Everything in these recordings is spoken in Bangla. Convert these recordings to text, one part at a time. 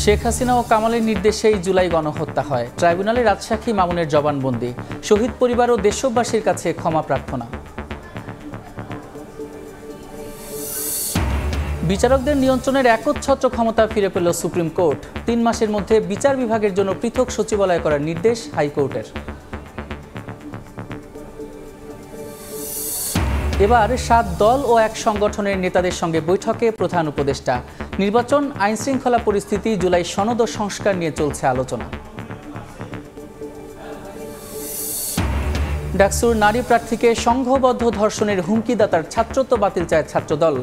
শেখ হাসিনা ও কামালের নির্দেশেই জুলাই গণহত্যা হয়। ট্রাইব্যুনালে রাজসাক্ষী মামুনের জবানবন্দি। শহীদ পরিবার ও দেশবাসীর কাছে ক্ষমা প্রার্থনা। বিচারকদের নিয়ন্ত্রণের একচ্ছত্র ক্ষমতা ফিরে পেল সুপ্রিম কোর্ট। ৩ মাসের মধ্যে বিচার বিভাগের জন্য পৃথক সচিবালয় করার নির্দেশ হাইকোর্টের। এবার ৭ দল ও ১ সংগঠনের নেতাদের সঙ্গে বৈঠকে প্রধান উপদেষ্টা। নির্বাচন, আইনশৃঙ্খলা পরিস্থিতি, জুলাই সনদ ও সংস্কার নিয়ে চলছে আলোচনা। ডাকসুর নারী প্রার্থীকে সংঘবদ্ধ ধর্ষণের হুমকিদাতার ছাত্রত্ব বাতিল চায় ছাত্রদল।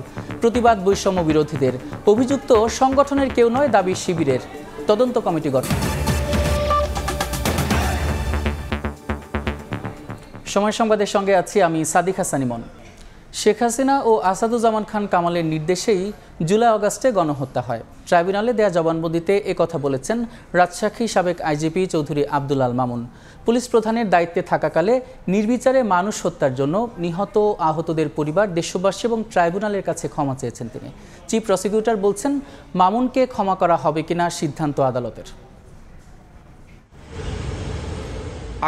প্রতিবাদ বৈষম্য বিরোধীদের। অভিযুক্ত সংগঠনের কেউ নয়, দাবি শিবিরের। তদন্ত কমিটি গঠন। সময় সংবাদের সঙ্গে আছি আমি সাদিক হাসান ইমন। শেখ হাসিনা ও আসাদুজ্জামান খান কামালের নির্দেশেই জুলাই আগস্টে গণহত্যা হয়। ট্রাইব্যুনালে দেয়া জবানবন্দিতে একথা বলেছেন রাজসাক্ষী সাবেক আইজিপি চৌধুরী আব্দুল আল মামুন। পুলিশ প্রধানের দায়িত্বে থাকাকালে নির্বিচারে মানুষ হত্যার জন্য নিহত আহতদের পরিবার, দেশবাসী এবং ট্রাইব্যুনালের কাছে ক্ষমা চেয়েছেন তিনি। চিফ প্রসিকিউটর বলছেন, মামুনকে ক্ষমা করা হবে কিনা সিদ্ধান্ত আদালতের।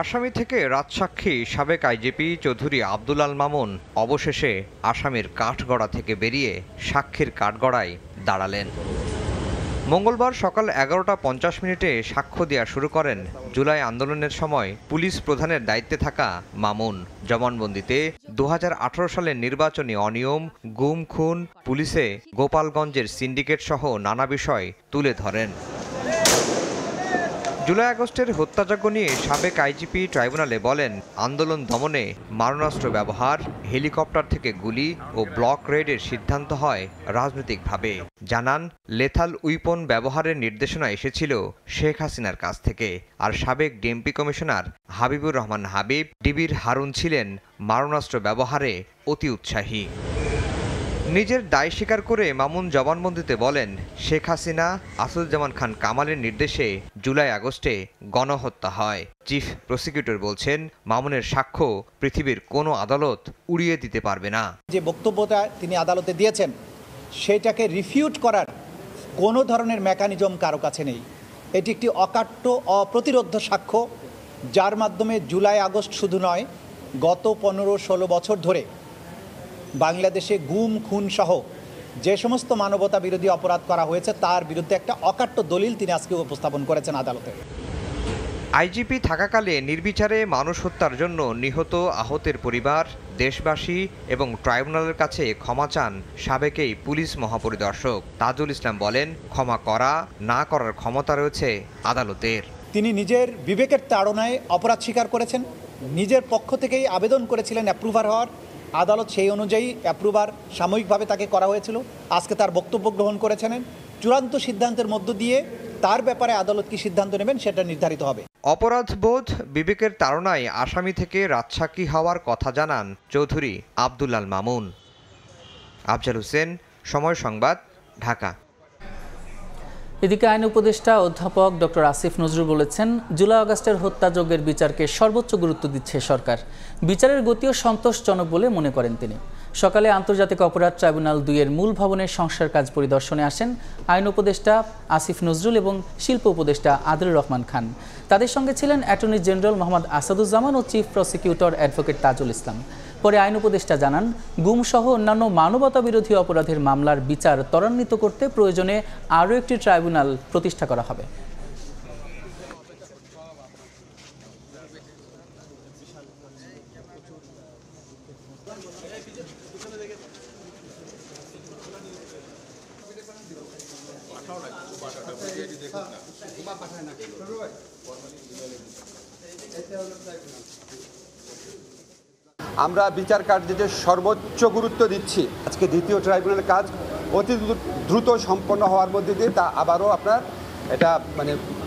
আসামি থেকে রাজসাক্ষী সাবেক আইজিপি চৌধুরী আব্দুল আল মামুন অবশেষে আসামির কাঠগড়া থেকে বেরিয়ে সাক্ষীর কাঠগড়ায় দাঁড়ালেন। মঙ্গলবার সকাল 11টা 50 মিনিটে সাক্ষ্য দেওয়া শুরু করেন জুলাই আন্দোলনের সময় পুলিশ প্রধানের দায়িত্বে থাকা মামুন। জবানবন্দিতে 2018 সালের নির্বাচনী অনিয়ম, গুম খুন, পুলিশে গোপালগঞ্জের সিন্ডিকেট সহ নানা বিষয় তুলে ধরেন। জুলাই আগস্টের হত্যাযজ্ঞ নিয়ে সাবেক আইজিপি ট্রাইব্যুনালে বলেন, আন্দোলন দমনে মারণাস্ত্র ব্যবহার, হেলিকপ্টার থেকে গুলি ও ব্লক রেডের সিদ্ধান্ত হয় রাজনৈতিকভাবে। জানান, লেথাল উইপন ব্যবহারের নির্দেশনা এসেছিল শেখ হাসিনার কাছ থেকে। আর সাবেক ডিএমপি কমিশনার হাবিবুর রহমান হাবিব, ডিবির হারুন ছিলেন মারণাস্ত্র ব্যবহারে অতি উৎসাহী। নিজের দায় স্বীকার করে মামুন জবানবন্দিতে বলেন, শেখ হাসিনা, আসাদুজ্জামান খান কামালের নির্দেশে জুলাই আগস্টে গণহত্যা হয়। চিফ প্রসিকিউটর বলছেন, মামুনের সাক্ষ্য পৃথিবীর কোনো আদালত উড়িয়ে দিতে পারবে না। যে বক্তব্যটা তিনি আদালতে দিয়েছেন সেটাকে রিফিউট করার কোনো ধরনের মেকানিজম কারো কাছে নেই। এটি একটি অকাট্য, অপ্রতিরোধ্য সাক্ষ্য, যার মাধ্যমে জুলাই আগস্ট শুধু নয়, গত 15-16 বছর ধরে বাংলাদেশে গুম খুন সহ যে সমস্ত মানবতা বিরোধী অপরাধ করা হয়েছে তার বিরুদ্ধে একটা অকাট্য দলিল তিনি আজকে উপস্থাপন করেছেন আদালতে। আইজিপি থাকাকালে নির্বিচারে মানুষ হত্যার জন্য নিহত আহতের পরিবার, দেশবাসী এবং ট্রাইব্যুনালের কাছে ক্ষমা চান সাবেক এই পুলিশ মহাপরিদর্শক। তাজুল ইসলাম বলেন, ক্ষমা করা না করার ক্ষমতা রয়েছে আদালতের। তিনি নিজের বিবেকের তাড়নায় অপরাধ স্বীকার করেছেন, নিজের পক্ষ থেকেই আবেদন করেছিলেন অ্যাপ্রুভার হওয়ার। আদালত সেই অনুযায়ী অ্যাপ্রুভার সাময়িকভাবে তাকে করা হয়েছিল। আজকে তার বক্তব্য গ্রহণ করেছেন। চূড়ান্ত সিদ্ধান্তের মধ্য দিয়ে তার ব্যাপারে আদালত কি সিদ্ধান্ত নেবেন সেটা নির্ধারিত হবে। অপরাধবোধ, বিবেকের তাড়নায় আসামি থেকে রাজসাক্ষী হওয়ার কথা জানান চৌধুরী আব্দুল আল মামুন। আফজাল হোসেন, সময় সংবাদ, ঢাকা। এদিকে আইন উপদেষ্টা অধ্যাপক ডক্টর আসিফ নজরুল বলেছেন, জুলাই আগস্টের হত্যাযজ্ঞের বিচারকে সর্বোচ্চ গুরুত্ব দিচ্ছে সরকার। বিচারের গতিও সন্তোষজনক বলে মনে করেন তিনি। সকালে আন্তর্জাতিক অপরাধ ট্রাইব্যুনাল 2-এর মূল ভবনের সংস্কার কাজ পরিদর্শনে আসেন আইন উপদেষ্টা আসিফ নজরুল এবং শিল্প উপদেষ্টা আদিলুর রহমান খান। তাদের সঙ্গে ছিলেন অ্যাটর্নি জেনারেল মোহাম্মদ আসাদুজ্জামান ও chief prosecutor advocate Tajul Islam. পরে আইন উপদেষ্টা জানান, গুমসহ অন্যান্য মানবতা বিরোধী অপরাধের মামলার বিচার ত্বরান্বিত করতে প্রয়োজনে আরও একটি ট্রাইব্যুনাল প্রতিষ্ঠা করা হবে। আমরা বিচার কার্যে সর্বোচ্চ গুরুত্ব দিচ্ছি। আজকে দ্বিতীয় ট্রাইব্যুনালের কাজ অতি দ্রুত সম্পন্ন হওয়ার মধ্যে দিয়ে তা আবারও আপনার এটা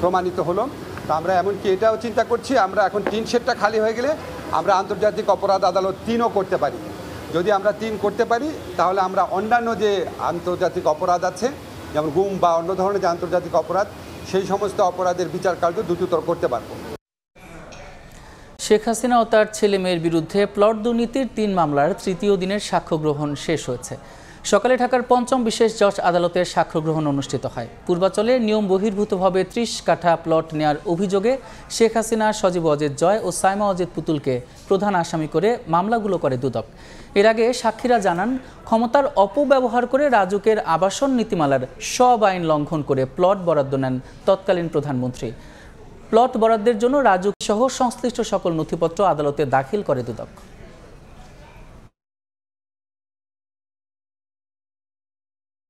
প্রমাণিত হলো। তা আমরা এমনকি এটাও চিন্তা করছি, আমরা এখন 3 সেটটা খালি হয়ে গেলে আমরা আন্তর্জাতিক অপরাধ আদালত 3ও করতে পারি। যদি আমরা 3 করতে পারি তাহলে আমরা অন্যান্য যে আন্তর্জাতিক অপরাধ আছে, যেমন গুম বা অন্য ধরনের যে আন্তর্জাতিক অপরাধ, সেই সমস্ত অপরাধের বিচার কার্য দ্রুততর করতে পারবো। শেখ হাসিনা ও তার ছেলে মেয়ের বিরুদ্ধে প্লট দুর্নীতির 3 মামলার তৃতীয় দিনের সাক্ষ্য গ্রহণ শেষ হয়েছে। সকালে ঢাকার পঞ্চম বিশেষ জজ আদালতের সাক্ষ্য গ্রহণ অনুষ্ঠিত হয়। পূর্বাচলে নিয়ম বহির্ভূতভাবে ৩০ কাঠা প্লট নেয়ার অভিযোগে শেখ হাসিনা, সজীব অজিত জয় ও সাইমা অজিত পুতুলকে প্রধান আসামি করে মামলাগুলো করে দুদক। এর আগে সাক্ষীরা জানান, ক্ষমতার অপব্যবহার করে রাজুকের আবাসন নীতিমালার সব আইন লঙ্ঘন করে প্লট বরাদ্দ নেন তৎকালীন প্রধানমন্ত্রী। প্লট বরাদ্দের জন্য রাজুক সহ সংশ্লিষ্ট সকল নথিপত্র আদালতে দাখিল করে দুদক।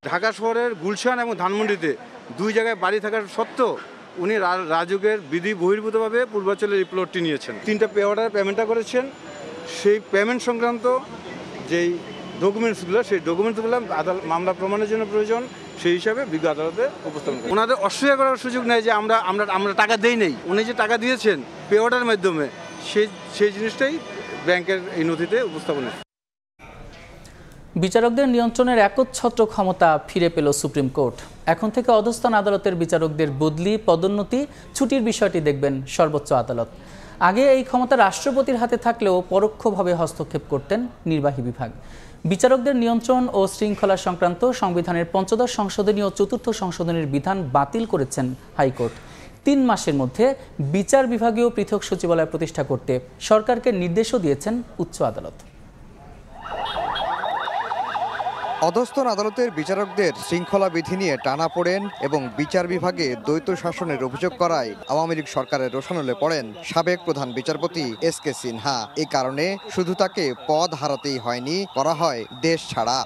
ঢাকা শহরের গুলশান এবং ধানমন্ডিতে দুই জায়গায় বাড়ি থাকার সত্ত্বেও উনি রাজুকের বিধি বহির্ভূতভাবে পূর্বাচলের এই প্লটটি নিয়েছেন। 3টা পে অর্ডার পেমেন্টটা করেছেন। সেই পেমেন্ট সংক্রান্ত যেই ডকুমেন্টসগুলো, সেই ডকুমেন্টসগুলো মামলা প্রমাণের জন্য প্রয়োজন, সেই হিসাবে বিজ্ঞ আদালতে উপস্থাপন করেন। ওনাদের অস্বীকার করার সুযোগ নেই যে আমরা টাকা দেই নেই। উনি যে টাকা দিয়েছেন পে অর্ডারের মাধ্যমে, সেই জিনিসটাই ব্যাংকের এই নথিতে উপস্থাপন। বিচারকদের নিয়ন্ত্রণের একচ্ছত্র ক্ষমতা ফিরে পেল সুপ্রিম কোর্ট। এখন থেকে অধস্তন আদালতের বিচারকদের বদলি, পদোন্নতি, ছুটির বিষয়টি দেখবেন সর্বোচ্চ আদালত। আগে এই ক্ষমতা রাষ্ট্রপতির হাতে থাকলেও পরোক্ষভাবে হস্তক্ষেপ করতেন নির্বাহী বিভাগ। বিচারকদের নিয়ন্ত্রণ ও শৃঙ্খলা সংক্রান্ত সংবিধানের ৫ম সংশোধনী ও ৪র্থ সংশোধনীর বিধান বাতিল করেছেন হাইকোর্ট। ৩ মাসের মধ্যে বিচার বিভাগীয় পৃথক সচিবালয় প্রতিষ্ঠা করতে সরকারকে নির্দেশও দিয়েছেন উচ্চ আদালত। অধস্তন আদালতের বিচারকদের শৃঙ্খলা বিধি নিয়ে টানাপোড়েন এবং বিচার বিভাগে দ্বৈত শাসনের অভিযোগ করায় আওয়ামী লীগ সরকারের রোষানলে পড়েন সাবেক প্রধান বিচারপতি এস.কে. সিনহা। এ কারণে শুধু তাকে পদ হারাতেই হয়নি, করা হয় দেশ ছাড়া।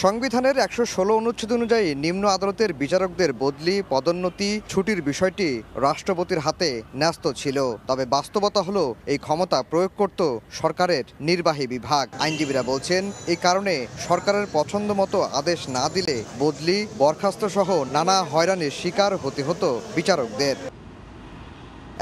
সংবিধানের ১১৬ অনুচ্ছেদ অনুযায়ী নিম্ন আদালতের বিচারকদের বদলি, পদোন্নতি, ছুটির বিষয়টি রাষ্ট্রপতির হাতে ন্যস্ত ছিল। তবে বাস্তবতা হলো এই ক্ষমতা প্রয়োগ করত সরকারের নির্বাহী বিভাগ। আইনজীবীরা বলছেন, এই কারণে সরকারের পছন্দ মতো আদেশ না দিলে বদলি, বরখাস্ত সহ নানা হয়রানির শিকার হতে হতো বিচারকদের।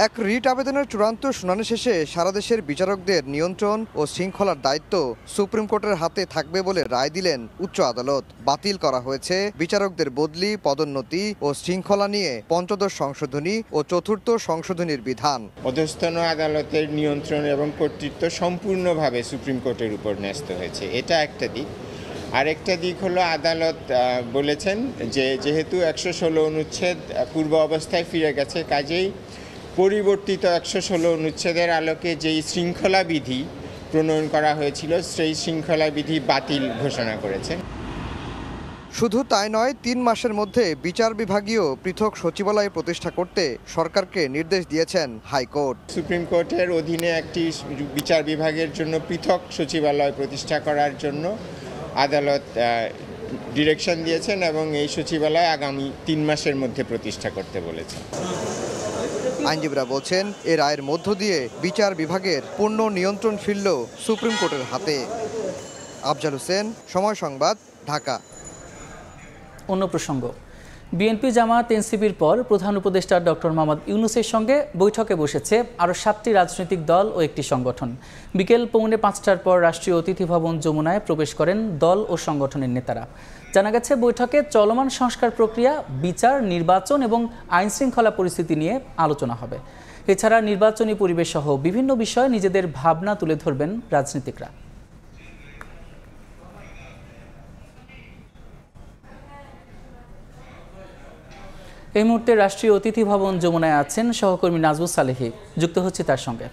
এক রিট আবেদনের চূড়ান্ত শুনানি শেষে সারা দেশের বিচারকদের নিয়ন্ত্রণ ও শৃঙ্খলার দায়িত্ব সুপ্রিম কোর্টের হাতে থাকবে বলে রায় দিলেন উচ্চ আদালত। বাতিল করা হয়েছে বিচারকদের বদলি, পদোন্নতি ও শৃঙ্খলা নিয়ে ৫ম সংশোধনী ও ৪র্থ সংশোধনীর বিধান। অধস্তন আদালতের নিয়ন্ত্রণ এবং কর্তৃত্ব সম্পূর্ণভাবে সুপ্রিম কোর্টের উপর ন্যস্ত হয়েছে, এটা একটা দিক। আরেকটা দিক হলো, আদালত বলেছেন যে যেহেতু ১১৬ অনুচ্ছেদ পূর্ব অবস্থায় ফিরে গেছে, কাজেই পরিবর্তিত ১১৬ অনুচ্ছেদের আলোকে যেই শৃঙ্খলা বিধি প্রণয়ন করা হয়েছিল, সেই শৃঙ্খলা বিধি বাতিল ঘোষণা করেছেন। শুধু তাই নয়, ৩ মাসের মধ্যে বিচার বিভাগীয় পৃথক সচিবালয় প্রতিষ্ঠা করতে সরকারকে নির্দেশ দিয়েছেন হাইকোর্ট। সুপ্রিম কোর্টের অধীনে একটি বিচার বিভাগের জন্য পৃথক সচিবালয় প্রতিষ্ঠা করার জন্য আদালত ডিরেকশন দিয়েছেন এবং এই সচিবালয় আগামী ৩ মাসের মধ্যে প্রতিষ্ঠা করতে বলেছেন। আইনজীবীরা বলছেন, এ রায়ের মধ্য দিয়ে বিচার বিভাগের পূর্ণ নিয়ন্ত্রণ ফিরল সুপ্রিম কোর্টের হাতে। আফজাল হোসেন, সময় সংবাদ, ঢাকা। অন্য প্রসঙ্গ, বিএনপি, জামায়াত, এনসিপির পর প্রধান উপদেষ্টা ডক্টর মোহাম্মদ ইউনূসের সঙ্গে বৈঠকে বসেছে আরও 7টি রাজনৈতিক দল ও একটি সংগঠন। বিকেল 4:45টার পর রাষ্ট্রীয় অতিথি ভবন যমুনায় প্রবেশ করেন দল ও সংগঠনের নেতারা। জানা গেছে, বৈঠকে চলমান সংস্কার প্রক্রিয়া, বিচার, নির্বাচন এবং আইনশৃঙ্খলা পরিস্থিতি নিয়ে আলোচনা হবে। এছাড়া নির্বাচনী পরিবেশ সহ বিভিন্ন বিষয়ে নিজেদের ভাবনা তুলে ধরবেন রাজনীতিকরা। এই মুহূর্তে রাষ্ট্রীয় অতিথি ভবন যমুনায় আছেন সহকর্মী নাজবুল সালেহী, যুক্ত হচ্ছে তার সঙ্গে।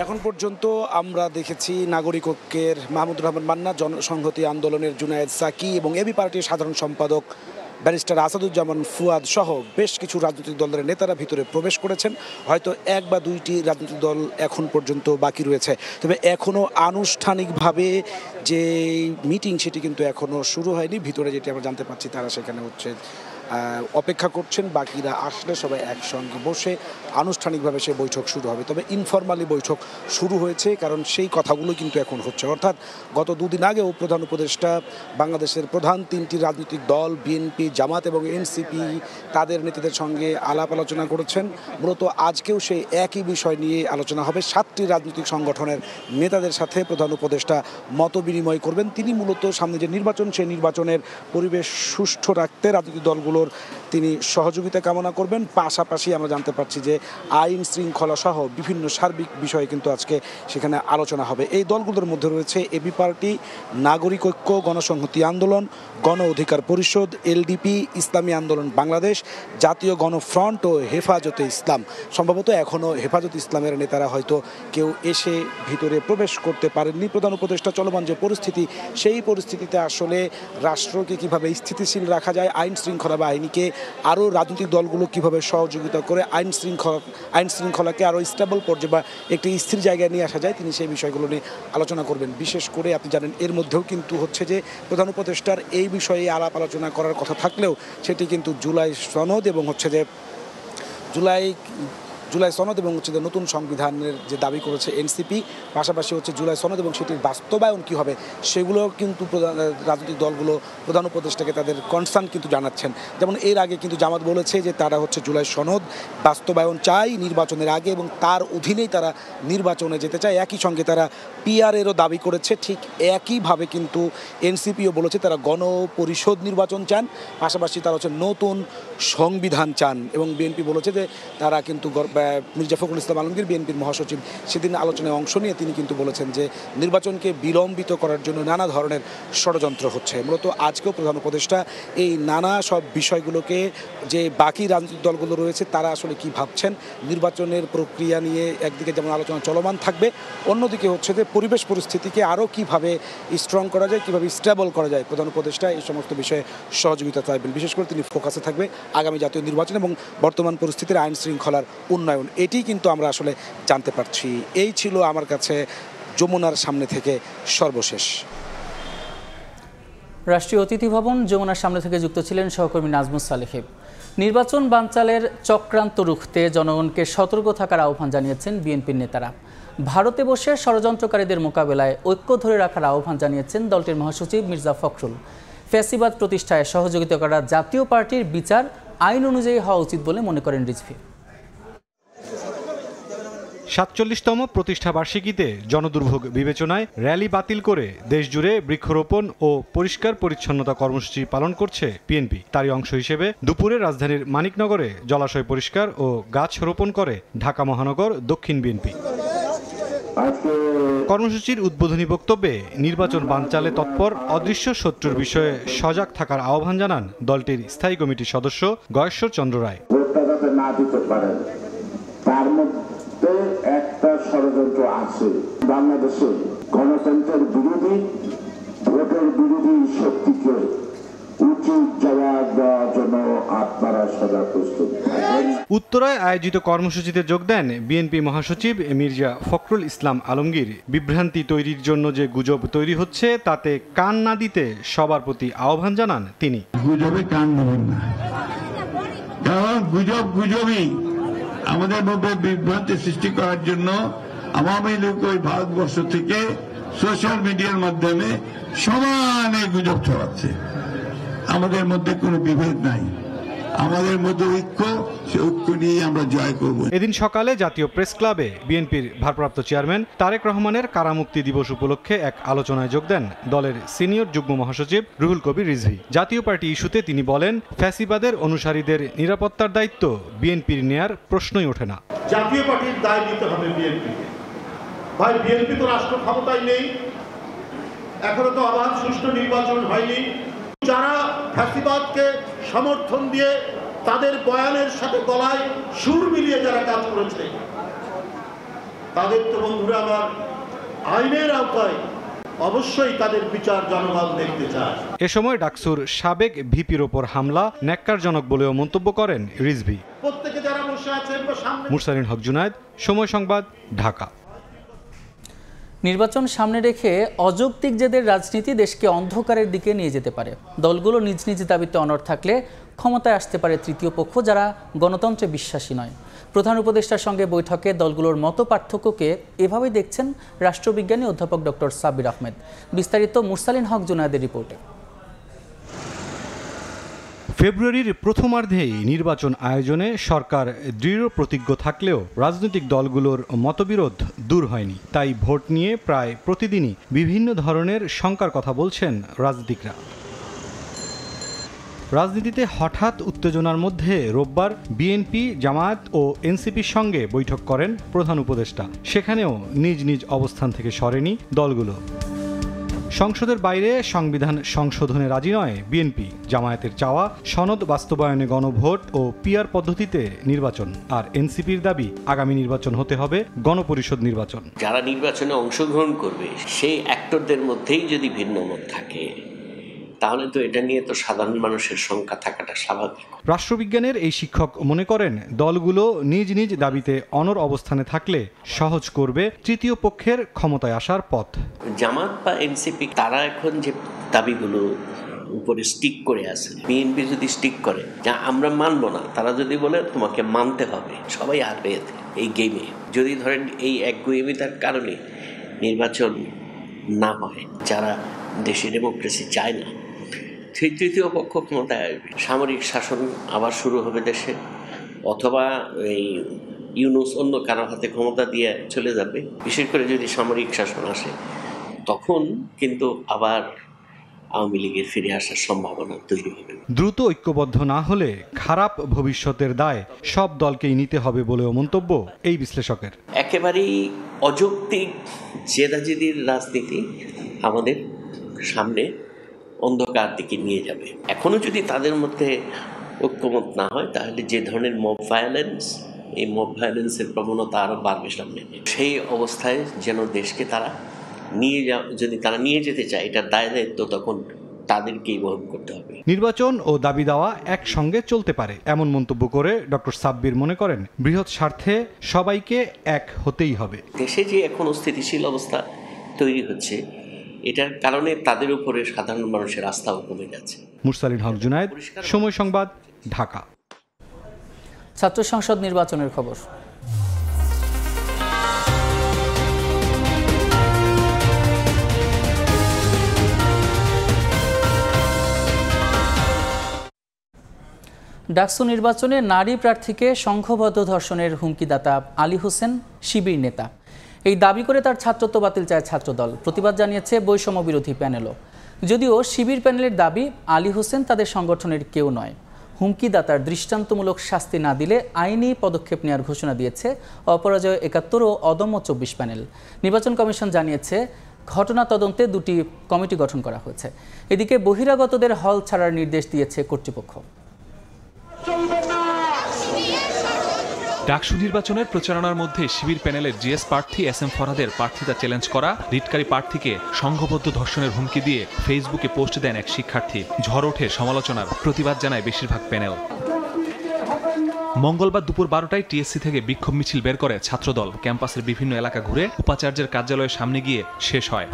এখন পর্যন্ত আমরা দেখেছি নাগরিক ঐক্যের মাহমুদুর রহমান মান্না, জনসংহতি আন্দোলনের জুনায়েদ সাকি এবং এবি পার্টির সাধারণ সম্পাদক ব্যারিস্টার আসাদুজ্জামান ফুয়াদ সহ বেশ কিছু রাজনৈতিক দলের নেতারা ভিতরে প্রবেশ করেছেন। হয়তো 1 বা 2টি রাজনৈতিক দল এখন পর্যন্ত বাকি রয়েছে, তবে এখনও আনুষ্ঠানিকভাবে যে মিটিং সেটি কিন্তু এখনও শুরু হয়নি। ভিতরে যেটি আমরা জানতে পারছি, তারা সেখানে অপেক্ষা করছেন, বাকিরা আসলে সবাই একসঙ্গে বসে আনুষ্ঠানিকভাবে সেই বৈঠক শুরু হবে। তবে ইনফরমালি বৈঠক শুরু হয়েছে, কারণ সেই কথাগুলো কিন্তু এখন হচ্ছে। অর্থাৎ গত দুদিন আগেও প্রধান উপদেষ্টা বাংলাদেশের প্রধান 3টি রাজনৈতিক দল বিএনপি, জামাত এবং এনসিপি তাদের নেতাদের সঙ্গে আলাপ আলোচনা করেছেন। মূলত আজকেও সেই একই বিষয় নিয়ে আলোচনা হবে। 7টি রাজনৈতিক সংগঠনের নেতাদের সাথে প্রধান উপদেষ্টা মত বিনিময় করবেন। তিনি মূলত সামনে যে নির্বাচন, সেই নির্বাচনের পরিবেশ সুষ্ঠু রাখতে রাজনৈতিক দলগুলোর তিনি সহযোগিতা কামনা করবেন। পাশাপাশি আমরা জানতে পারছি যে আইন শৃঙ্খলা সহ বিভিন্ন সার্বিক বিষয়ে কিন্তু আজকে সেখানে আলোচনা হবে। এই দলগুলোর মধ্যে রয়েছে এবি পার্টি, নাগরিক ঐক্য, গণসংহতি আন্দোলন, গণ অধিকার পরিষদ, এলডিপি, ইসলামী আন্দোলন বাংলাদেশ, জাতীয় গণফ্রন্ট ও হেফাজতে ইসলাম। সম্ভবত এখনও হেফাজতে ইসলামের নেতারা হয়তো কেউ এসে ভিতরে প্রবেশ করতে পারেননি। প্রধান উপদেষ্টা চলমান যে পরিস্থিতি, সেই পরিস্থিতিতে আসলে রাষ্ট্রকে কিভাবে স্থিতিশীল রাখা যায়, আইন শৃঙ্খলা বাহিনীকে আরও রাজনৈতিক দলগুলো কিভাবে সহযোগিতা করে আইন শৃঙ্খলাকে আরও স্টেবল পর্যায়ে বা একটি স্থির জায়গায় নিয়ে আসা যায়, তিনি সেই বিষয়গুলো নিয়ে আলোচনা করবেন। বিশেষ করে আপনি জানেন এর মধ্যেও কিন্তু হচ্ছে যে প্রধান উপদেষ্টার এই বিষয়ে আলাপ আলোচনা করার কথা থাকলেও সেটি কিন্তু জুলাই সনদ এবং হচ্ছে যে জুলাই সনদ এবং হচ্ছে যে নতুন সংবিধানের যে দাবি করেছে এনসিপি, পাশাপাশি হচ্ছে জুলাই সনদ এবং সেটির বাস্তবায়ন কী হবে সেগুলো কিন্তু রাজনৈতিক দলগুলো প্রধান উপদেষ্টাকে তাদের কনসার্ন কিন্তু জানাচ্ছেন। যেমন এর আগে কিন্তু জামাত বলেছে যে তারা হচ্ছে জুলাই সনদ বাস্তবায়ন চায় নির্বাচনের আগে এবং তার অধীনেই তারা নির্বাচনে যেতে চায়। একই সঙ্গে তারা পিআরেরও দাবি করেছে। ঠিক একইভাবে কিন্তু এনসিপিও বলেছে তারা গণপরিষদ নির্বাচন চান, পাশাপাশি তারা হচ্ছে নতুন সংবিধান চান। এবং বিএনপি বলেছে যে তারা কিন্তু মির্জা ফখরুল ইসলাম আলমগীর বিএনপির মহাসচিব সেদিন আলোচনায় অংশ নিয়ে তিনি কিন্তু বলেছেন যে নির্বাচনকে বিলম্বিত করার জন্য নানা ধরনের ষড়যন্ত্র হচ্ছে। মূলত আজকেও প্রধান উপদেষ্টা এই নানা সব বিষয়গুলোকে যে বাকি রাজনৈতিক দলগুলো রয়েছে তারা আসলে কি ভাবছেন, নির্বাচনের প্রক্রিয়া নিয়ে একদিকে যেমন আলোচনা চলমান থাকবে, অন্যদিকে হচ্ছে যে পরিবেশ পরিস্থিতিকে আরও কীভাবে স্ট্রং করা যায়, কীভাবে স্টেবল করা যায়, প্রধান উপদেষ্টা এই সমস্ত বিষয়ে সহযোগিতা চাইবেন। বিশেষ করে তিনি ফোকাসে থাকবে আগামী জাতীয় নির্বাচন এবং বর্তমান পরিস্থিতির আইন শৃঙ্খলার উন্নয়ন। এটি কিন্তু আমরা আসলে জানতে পারছি। এই ছিল আমার কাছে যমুনার সামনে থেকে সর্বশেষ। রাষ্ট্রীয় অতিথি ভবন যমুনার সামনে থেকে যুক্ত ছিলেন সহকর্মী নাজমুস সালেহিব। নির্বাচন বানচালের চক্রান্ত রুখতে জনগণকে সতর্ক থাকার আহ্বান জানিয়েছেন বিএনপির নেতারা। ভারতে বসে ষড়যন্ত্রকারীদের মোকাবেলায় ঐক্য ধরে রাখার আহ্বান জানিয়েছেন দলটির মহাসচিব মির্জা ফখরুল। ফ্যাসিবাদ প্রতিষ্ঠায় সহযোগিতা করা জাতীয় পার্টির বিচার আইন অনুযায়ী হওয়া উচিত বলে মনে করেন রিজভী। ৪৭তম প্রতিষ্ঠা বার্ষিকীতে জনদুর্ভোগ বিবেচনায় র্যালি বাতিল করে দেশজুড়ে বৃক্ষরোপণ ও পরিষ্কার পরিচ্ছন্নতা কর্মসূচি পালন করছে বিএনপি। তারই অংশ হিসেবে দুপুরে রাজধানীর মানিকনগরে জলাশয় পরিষ্কার ও গাছ রোপণ করে ঢাকা মহানগর দক্ষিণ বিএনপি। কর্মসূচির উদ্বোধনী বক্তব্যে নির্বাচন বানচালে তৎপর অদৃশ্য শত্রুর বিষয়ে সজাগ থাকার আহ্বান জানান দলটির স্থায়ী কমিটির সদস্য গয়েশ্বর চন্দ্র রায়। একটা ষড়যন্ত্র আছে বাংলাদেশে গণতন্ত্রের বিরোধী, ভোটের বিরোধী শক্তিকে উচিত জবাব দেওয়ার জন্য আপনারা সদা প্রস্তুত থাকবেন। উত্তরায় আয়োজিত কর্মসূচিতে যোগ দেন বিএনপি মহাসচিব মির্জা ফখরুল ইসলাম আলমগীর। বিভ্রান্তি তৈরির জন্য যে গুজব তৈরি হচ্ছে তাতে কান না দিতে সবার প্রতি আহ্বান জানান তিনি। গুজবে কান দেবেন না, কারণ গুজবই আমাদের মধ্যে বিভ্রান্তি সৃষ্টি করার জন্য আওয়ামী লীগ ওই ভারতবর্ষ থেকে সোশ্যাল মিডিয়ার মাধ্যমে সমানে গুজব ছড়াচ্ছে। আমাদের মধ্যে কোনো বিভেদ নাই, আমাদের মধ্যে ঐক্য, সে ঐক্য নিয়ে আমরা জয় করব। এদিন সকালে জাতীয় প্রেস ক্লাবে বিএনপির ভারপ্রাপ্ত চেয়ারম্যান তারেক রহমানের কারামুক্তি দিবস উপলক্ষে এক আলোচনায় যোগ দেন দলের সিনিয়র যুগ্ম মহাসচিব রুহুল কবির রিজভী। জাতীয় পার্টি ইস্যুতে তিনি বলেন, ফ্যাসিবাদের অনুসারীদের নিরাপত্তার দায়িত্ব বিএনপির নেয়ার প্রশ্নই ওঠে না। জাতীয় পার্টির দায় নিতে হবে বিএনপিকে। ভাই, বিএনপি তো রাষ্ট্র ক্ষমতায় নেই, এখনো তো অবাধ সুষ্ঠু নির্বাচন হয়নি। যারা ফ্যাসিবাদকে সমর্থন দিয়ে তাদের বয়ানের সাথে গলায় সুর মিলিয়ে যারা কাজ করেছে, তাদের তো বন্ধুরা আমার আইনের আওতায় অবশ্যই তাদের বিচার জনগণ দেখতে চায়। এ সময় ডাকসুর সাবেক ভিপির ওপর হামলা ন্যাক্কারজনক বলেও মন্তব্য করেন রিজভী। প্রত্যেকে যারা বসে আছেন বা সামনে। মুরসালিন হক জুনায়েদ, সময় সংবাদ, ঢাকা। নির্বাচন সামনে রেখে অযৌক্তিক জেদের রাজনীতি দেশকে অন্ধকারের দিকে নিয়ে যেতে পারে। দলগুলো নিজ নিজ দাবিতে অনড় থাকলে ক্ষমতায় আসতে পারে তৃতীয় পক্ষ, যারা গণতন্ত্রে বিশ্বাসী নয়। প্রধান উপদেষ্টার সঙ্গে বৈঠকে দলগুলোর মত পার্থক্যকে এভাবে দেখছেন রাষ্ট্রবিজ্ঞানী অধ্যাপক ডক্টর সাব্বির আহমেদ। বিস্তারিত মুরসালিন হক জুনায়েদের রিপোর্টে। ফেব্রুয়ারির প্রথমার্ধেই নির্বাচন আয়োজনে সরকার দৃঢ় প্রতিজ্ঞ থাকলেও রাজনৈতিক দলগুলোর মতবিরোধ দূর হয়নি। তাই ভোট নিয়ে প্রায় প্রতিদিনই বিভিন্ন ধরনের শঙ্কার কথা বলছেন রাজনীতিকরা। রাজনীতিতে হঠাৎ উত্তেজনার মধ্যে রোববার বিএনপি, জামায়াত ও এনসিপির সঙ্গে বৈঠক করেন প্রধান উপদেষ্টা। সেখানেও নিজ নিজ অবস্থান থেকে সরেনি দলগুলো। সংসদের বাইরে সংবিধান সংশোধনে রাজি নয় বিএনপি। জামায়াতের চাওয়া সনদ বাস্তবায়নে গণভোট ও পিআর পদ্ধতিতে নির্বাচন, আর এনসিপির দাবি আগামী নির্বাচন হতে হবে গণপরিষদ নির্বাচন। যারা নির্বাচনে অংশগ্রহণ করবে সেই অ্যাক্টরদের মধ্যেই যদি ভিন্ন মত থাকে তাহলে তো এটা নিয়ে তো সাধারণ মানুষের শঙ্কা থাকাটা স্বাভাবিক। রাষ্ট্রবিজ্ঞানের এই শিক্ষক মনে করেন দলগুলো নিজ নিজ দাবিতে অনড় অবস্থানে থাকলে সহজ করবে তৃতীয় পক্ষের ক্ষমতায় আসার পথ। জামাত বা এনসিপি তারা এখন যে দাবিগুলো উপরে স্টিক করে আছে, বিএনপি যদি স্টিক করে যা আমরা মানব না, তারা যদি বলে তোমাকে মানতে হবে, সবাই হারবে এই গেমে। যদি ধরেন এই একগুঁয়েমিতার কারণে নির্বাচন না হয়, যারা দেশে ডেমোক্রেসি চায় না, সেই তৃতীয় পক্ষ ক্ষমতায় আসবে, সামরিক শাসন আবার শুরু হবে দেশে, অথবা এই ইউনুস অন্য কারো হাতে ক্ষমতা দিয়ে চলে যাবে। বিশেষ করে যদি সামরিক শাসন আসে তখন কিন্তু আবার আওয়ামী লীগের ফিরে আসার সম্ভাবনা তৈরি হবে। দ্রুত ঐক্যবদ্ধ না হলে খারাপ ভবিষ্যতের দায় সব দলকেই নিতে হবে বলেও মন্তব্য এই বিশ্লেষকের। একেবারেই অযৌক্তিক জেদাজেদির রাজনীতি আমাদের সামনে অন্ধকার দিকে নিয়ে যাবে। এখনো যদি তাদের মধ্যে ঐক্যমত না হয় তাহলে যে ধরনের মব ভায়োলেন্স, এই মব ভায়োলেন্সের প্রবণতা আরও বাড়বে সামনে। সেই অবস্থায় যেন দেশকে তারা যদি তারা নিয়ে যেতে চায়, এটার দায় দায়িত্ব তখন তাদেরকেই বহন করতে হবে। নির্বাচন ও দাবি দেওয়া একসঙ্গে চলতে পারে এমন মন্তব্য করে ডক্টর সাব্বির মনে করেন বৃহৎ স্বার্থে সবাইকে এক হতেই হবে। দেশে যে এখন অস্থিতিশীল অবস্থা তৈরি হচ্ছে, এটার কারণে তাদের উপরে সাধারণ মানুষের আস্থাও কমে যাচ্ছে। মুরসালিন হক জুনায়েদ, সময় সংবাদ, ঢাকা। ছাত্র সংসদ নির্বাচনের খবর। ডাকসু নির্বাচনে নারী প্রার্থীকে সংঘবদ্ধ ধর্ষণের হুমকিদাতা আলী হোসেন শিবির নেতা। এই দাবি করে তার ছাত্রত্ব বাতিল চায় ছাত্রদল। প্রতিবাদ জানিয়েছে বৈষম্য বিরোধী প্যানেলও। যদিও শিবির প্যানেলের দাবি আলী হোসেন তাদের সংগঠনের কেউ নয়। হুমকিদাতার দৃষ্টান্তমূলক শাস্তি না দিলে আইনি পদক্ষেপ নেওয়ার ঘোষণা দিয়েছে অপরাজয় ৭১ ও অদম্য ২৪ প্যানেল। নির্বাচন কমিশন জানিয়েছে ঘটনা তদন্তে দুটি কমিটি গঠন করা হয়েছে। এদিকে বহিরাগতদের হল ছাড়ার নির্দেশ দিয়েছে কর্তৃপক্ষ। ডাকসু নির্বাচনের প্রচারণার মধ্যে শিবির প্যানেলের জিএস প্রার্থী এস এম ফরহাদের প্রার্থিতা চ্যালেঞ্জ করা রিটকারী প্রার্থীকে সংঘবদ্ধ ধর্ষণের হুমকি দিয়ে ফেসবুকে পোস্ট দেন এক শিক্ষার্থী। ঝড় ওঠে সমালোচনার, প্রতিবাদ জানায় বেশিরভাগ প্যানেল। মঙ্গলবার দুপুর ১২টায় টিএসসি থেকে বিক্ষোভ মিছিল বের করে ছাত্রদল। ক্যাম্পাসের বিভিন্ন এলাকা ঘুরে উপাচার্যের কার্যালয়ের সামনে গিয়ে শেষ হয়।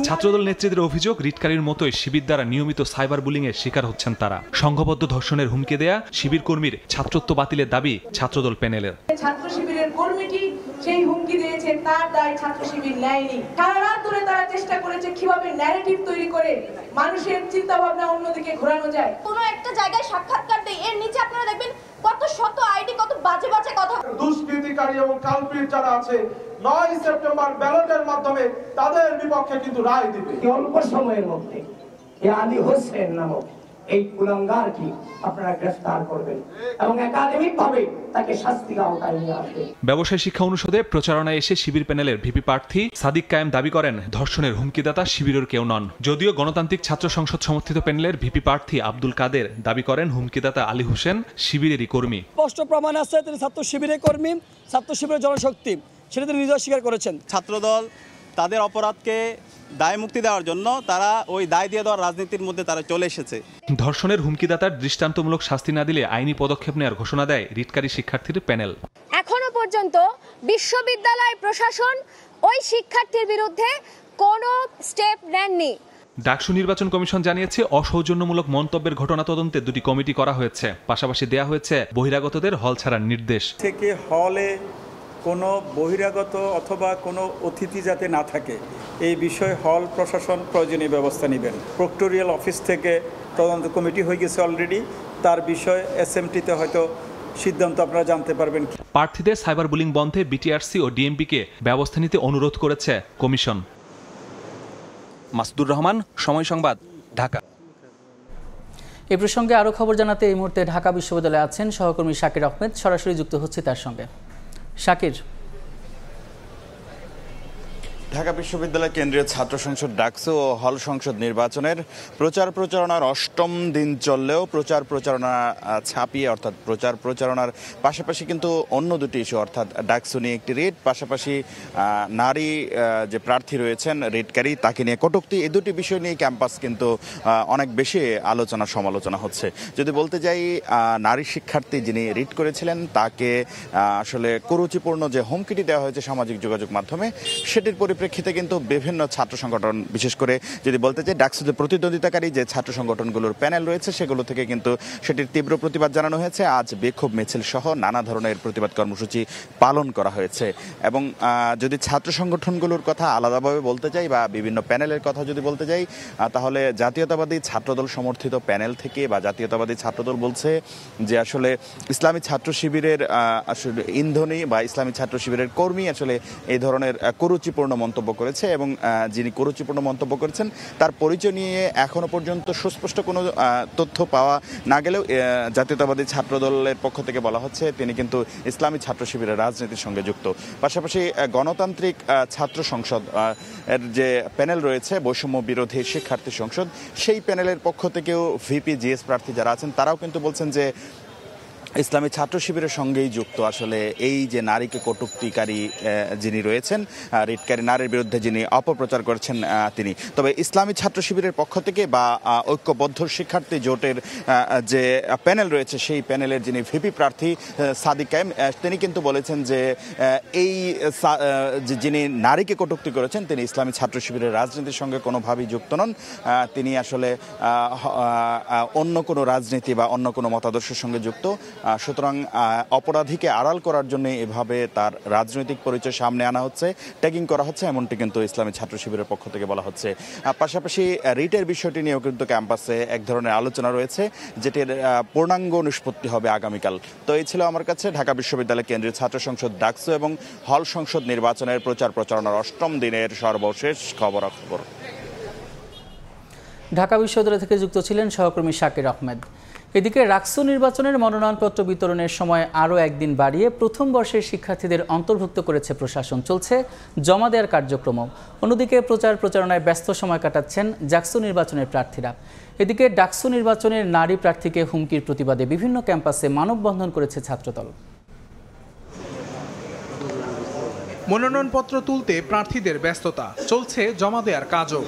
ছাত্রদল নেতৃত্বের অভিযোগ, রিটকারীর মতোই শিবির দ্বারা নিয়মিত সাইবার বুলিং এর শিকার হচ্ছেন তারা। সংঘবদ্ধ ধর্ষণের হুমকি দেয়া শিবির কর্মীর ছাত্রত্ব বাতিলের দাবি ছাত্রদল প্যানেলের। ছাত্র শিবিরের কর্মীটি সেই হুমকি দিয়েছে, তার দায় ছাত্র শিবির নেয়নি। সারা রাত ধরে তারা চেষ্টা করেছে কিভাবে ন্যারেটিভ তৈরি করে মানুষের চিন্তা ভাবনা অন্যদিকে ঘোরানো যায়। কোনো একটা জায়গায় সাক্ষাৎকার দেয়, এর নিচে আপনারা দেখবেন কত শত আইডি, কত বাজে বাজে কথা। দুষ্কৃতিকারী এবং কালপ্রিট যারা আছে ৯ সেপ্টেম্বর ব্যালটের মাধ্যমে তাদের বিপক্ষে কিন্তু রায় দিবে। অল্প সময়ের মধ্যে আলী হোসেন নামক এই কুলাঙ্গারকে আপনারা গ্রেফতার করবেন এবং একাডেমিকভাবে তাকে শাস্তির আওতায় নিয়ে আসবেন। ব্যবসায় শিক্ষা অনুষদে প্রচারণায় এসে শিবির প্যানেলের ভিপি প্রার্থী সাদিক কায়েম দাবি করেন ধর্ষণের হুমকিদাতা শিবিরের কেউ নন। যদিও গণতান্ত্রিক ছাত্র সংসদ সমর্থিত প্যানেলের ভিপি প্রার্থী আব্দুল কাদের দাবি করেন হুমকিদাতা আলী হোসেন শিবিরেরই কর্মী। স্পষ্ট প্রমাণ আছে তিনি ছাত্র শিবিরের কর্মী, ছাত্র শিবিরের জনশক্তি, সেটা তিনি নিজেও স্বীকার করেছেন। ছাত্রদল তাদের অপরাধকে দায় মুক্তি দেওয়ার জন্য তারা ওই দায় দিয়ে দেওয়ার রাজনীতির মধ্যে তারা চলে এসেছে। ধর্ষণের হুমকিদাতার দৃষ্টান্তমূলক শাস্তি না দিলে আইনি পদক্ষেপ নেওয়ার ঘোষণা দেয় রিটকারী শিক্ষার্থীর প্যানেল। এখনো পর্যন্ত বিশ্ববিদ্যালয় প্রশাসন ওই শিক্ষার্থীর বিরুদ্ধে কোনো স্টেপ নেননি। ডাকসু নির্বাচন কমিশন জানিয়েছে অসৌজন্যমূলক মন্তব্যের ঘটনা তদন্তে 2টি কমিটি করা হয়েছে। পাশাপাশি দেয়া হয়েছে বহিরাগতদের হল ছাড়ার নির্দেশ। থেকে হলে কোনো বহিরাগত অথবা কোনো অতিথি যাতে না থাকে এই বিষয়ে হল প্রশাসন প্রয়োজনীয় ব্যবস্থা নেবেন। প্রক্টোরিয়াল অফিস থেকে তদন্ত কমিটি হয়ে গেছে অলরেডি, তার বিষয়ে এসএমটিতে হয়তো সিদ্ধান্ত আপনারা জানতে পারবেন। প্রার্থীদের সাইবার বুলিং বন্ধে বিটিআরসি ও ডিএমপিকে ব্যবস্থা নিতে অনুরোধ করেছে কমিশন। মাসুদুর রহমান, সময় সংবাদ, ঢাকা। এ প্রসঙ্গে আরও খবর জানাতে এই মুহূর্তে ঢাকা বিশ্ববিদ্যালয়ে আছেন সহকর্মী শাকির আহমেদ। সরাসরি যুক্ত হচ্ছে তার সঙ্গে। শাকির, ঢাকা বিশ্ববিদ্যালয় কেন্দ্রীয় ছাত্র সংসদ ডাকসু ও হল সংসদ নির্বাচনের প্রচারণার 8ম দিন চললেও প্রচারণা ছাপিয়ে, অর্থাৎ প্রচারণার পাশাপাশি কিন্তু অন্য দুটি ইস্যু, অর্থাৎ ডাকসু নিয়ে একটি রিট, পাশাপাশি নারী যে প্রার্থী রয়েছেন রিটকারী তাকে নিয়ে কটূক্তি, এই দুটি বিষয় নিয়ে ক্যাম্পাস কিন্তু অনেক বেশি সমালোচনা হচ্ছে। যদি বলতে যাই, নারী শিক্ষার্থী যিনি রিট করেছিলেন তাকে আসলে কুরুচিপূর্ণ যে হুমকিটি দেওয়া হয়েছে সামাজিক যোগাযোগ মাধ্যমে, সেটির পরিপ্রেক্ষিতে কিন্তু বিভিন্ন ছাত্র সংগঠন, বিশেষ করে যদি বলতে চাই ডাকসুতে প্রতিদ্বন্দ্বিতাকারী যে ছাত্র সংগঠনগুলোর প্যানেল রয়েছে সেগুলো থেকে কিন্তু সেটির তীব্র প্রতিবাদ জানানো হয়েছে। আজ বিক্ষোভ মিছিল সহ নানা ধরনের প্রতিবাদ কর্মসূচি পালন করা হয়েছে। এবং যদি ছাত্র সংগঠনগুলোর কথা আলাদাভাবে বলতে চাই বা বিভিন্ন প্যানেলের কথা যদি বলতে যাই, তাহলে জাতীয়তাবাদী ছাত্রদল সমর্থিত প্যানেল থেকে বা জাতীয়তাবাদী ছাত্রদল বলছে যে আসলে ইসলামী ছাত্র শিবিরের আসলে ইন্ধনী বা ইসলামী ছাত্র শিবিরের কর্মী আসলে এই ধরনের কুরুচিপূর্ণ মন্তব্য করেছে, এবং যিনি কুরুচিপূর্ণ মন্তব্য করেছেন তার পরিচয় নিয়ে এখনো পর্যন্ত সুস্পষ্ট কোনো তথ্য পাওয়া না গেলেও জাতীয়তাবাদী ছাত্রদলের পক্ষ থেকে বলা হচ্ছে তিনি কিন্তু ইসলামী ছাত্র শিবিরের রাজনীতির সঙ্গে যুক্ত। পাশাপাশি গণতান্ত্রিক ছাত্র সংসদ এর যে প্যানেল রয়েছে বৈষম্য বিরোধী শিক্ষার্থী সংসদ, সেই প্যানেলের পক্ষ থেকেও ভিপি জিএস প্রার্থী যারা আছেন তারাও কিন্তু বলছেন যে ইসলামী ছাত্র শিবিরের সঙ্গেই যুক্ত আসলে এই যে নারীকে কটূক্তিকারী যিনি রয়েছেন, রিটকারী নারীর বিরুদ্ধে যিনি অপপ্রচার করছেন তিনি। তবে ইসলামী ছাত্র শিবিরের পক্ষ থেকে বা ঐক্যবদ্ধ শিক্ষার্থী জোটের যে প্যানেল রয়েছে সেই প্যানেলের যিনি ভিপি প্রার্থী সাদিক কায়েম, তিনি কিন্তু বলেছেন যে এই যিনি নারীকে কটূক্তি করেছেন তিনি ইসলামী ছাত্র শিবিরের রাজনীতির সঙ্গে কোনোভাবেই যুক্ত নন। তিনি আসলে অন্য কোনো রাজনীতি বা অন্য কোনো মতাদর্শের সঙ্গে যুক্ত। সুতরাং অপরাধীকে আড়াল করার জন্য এভাবে তার রাজনৈতিক পরিচয় সামনে আনা হচ্ছে, ট্যাগিং করা হচ্ছে, এমনটি কিন্তু ইসলামী ছাত্র শিবিরের পক্ষ থেকে বলা হচ্ছে। পাশাপাশি রিটের বিষয়টি নিয়েও কিন্তু ক্যাম্পাসে এক ধরনের আলোচনা রয়েছে, যেটির পূর্ণাঙ্গ নিষ্পত্তি হবে আগামীকাল। তো এই ছিল আমার কাছে ঢাকা বিশ্ববিদ্যালয় কেন্দ্রীয় ছাত্র সংসদ ডাকসু এবং হল সংসদ নির্বাচনের প্রচারণার 8ম দিনের সর্বশেষ খবরাখবর। ঢাকা বিশ্ববিদ্যালয় থেকে যুক্ত ছিলেন সহকর্মী শাকির আহমেদ। এদিকে ডাকসু নির্বাচনের মনোনয়নপত্র বিতরণের সময় আরও একদিন বাড়িয়ে প্রথম বর্ষের শিক্ষার্থীদের অন্তর্ভুক্ত করেছে প্রশাসন। চলছে জমা দেওয়ার কার্যক্রম। অন্যদিকে প্রচারণায় ব্যস্ত সময় কাটাচ্ছেন ডাকসু নির্বাচনের প্রার্থীরা। এদিকে ডাকসু নির্বাচনের নারী প্রার্থীকে হুমকির প্রতিবাদে বিভিন্ন ক্যাম্পাসে মানববন্ধন করেছে ছাত্রদল। মনোনয়নপত্র তুলতে প্রার্থীদের ব্যস্ততা, চলছে জমা দেওয়ার কাজও।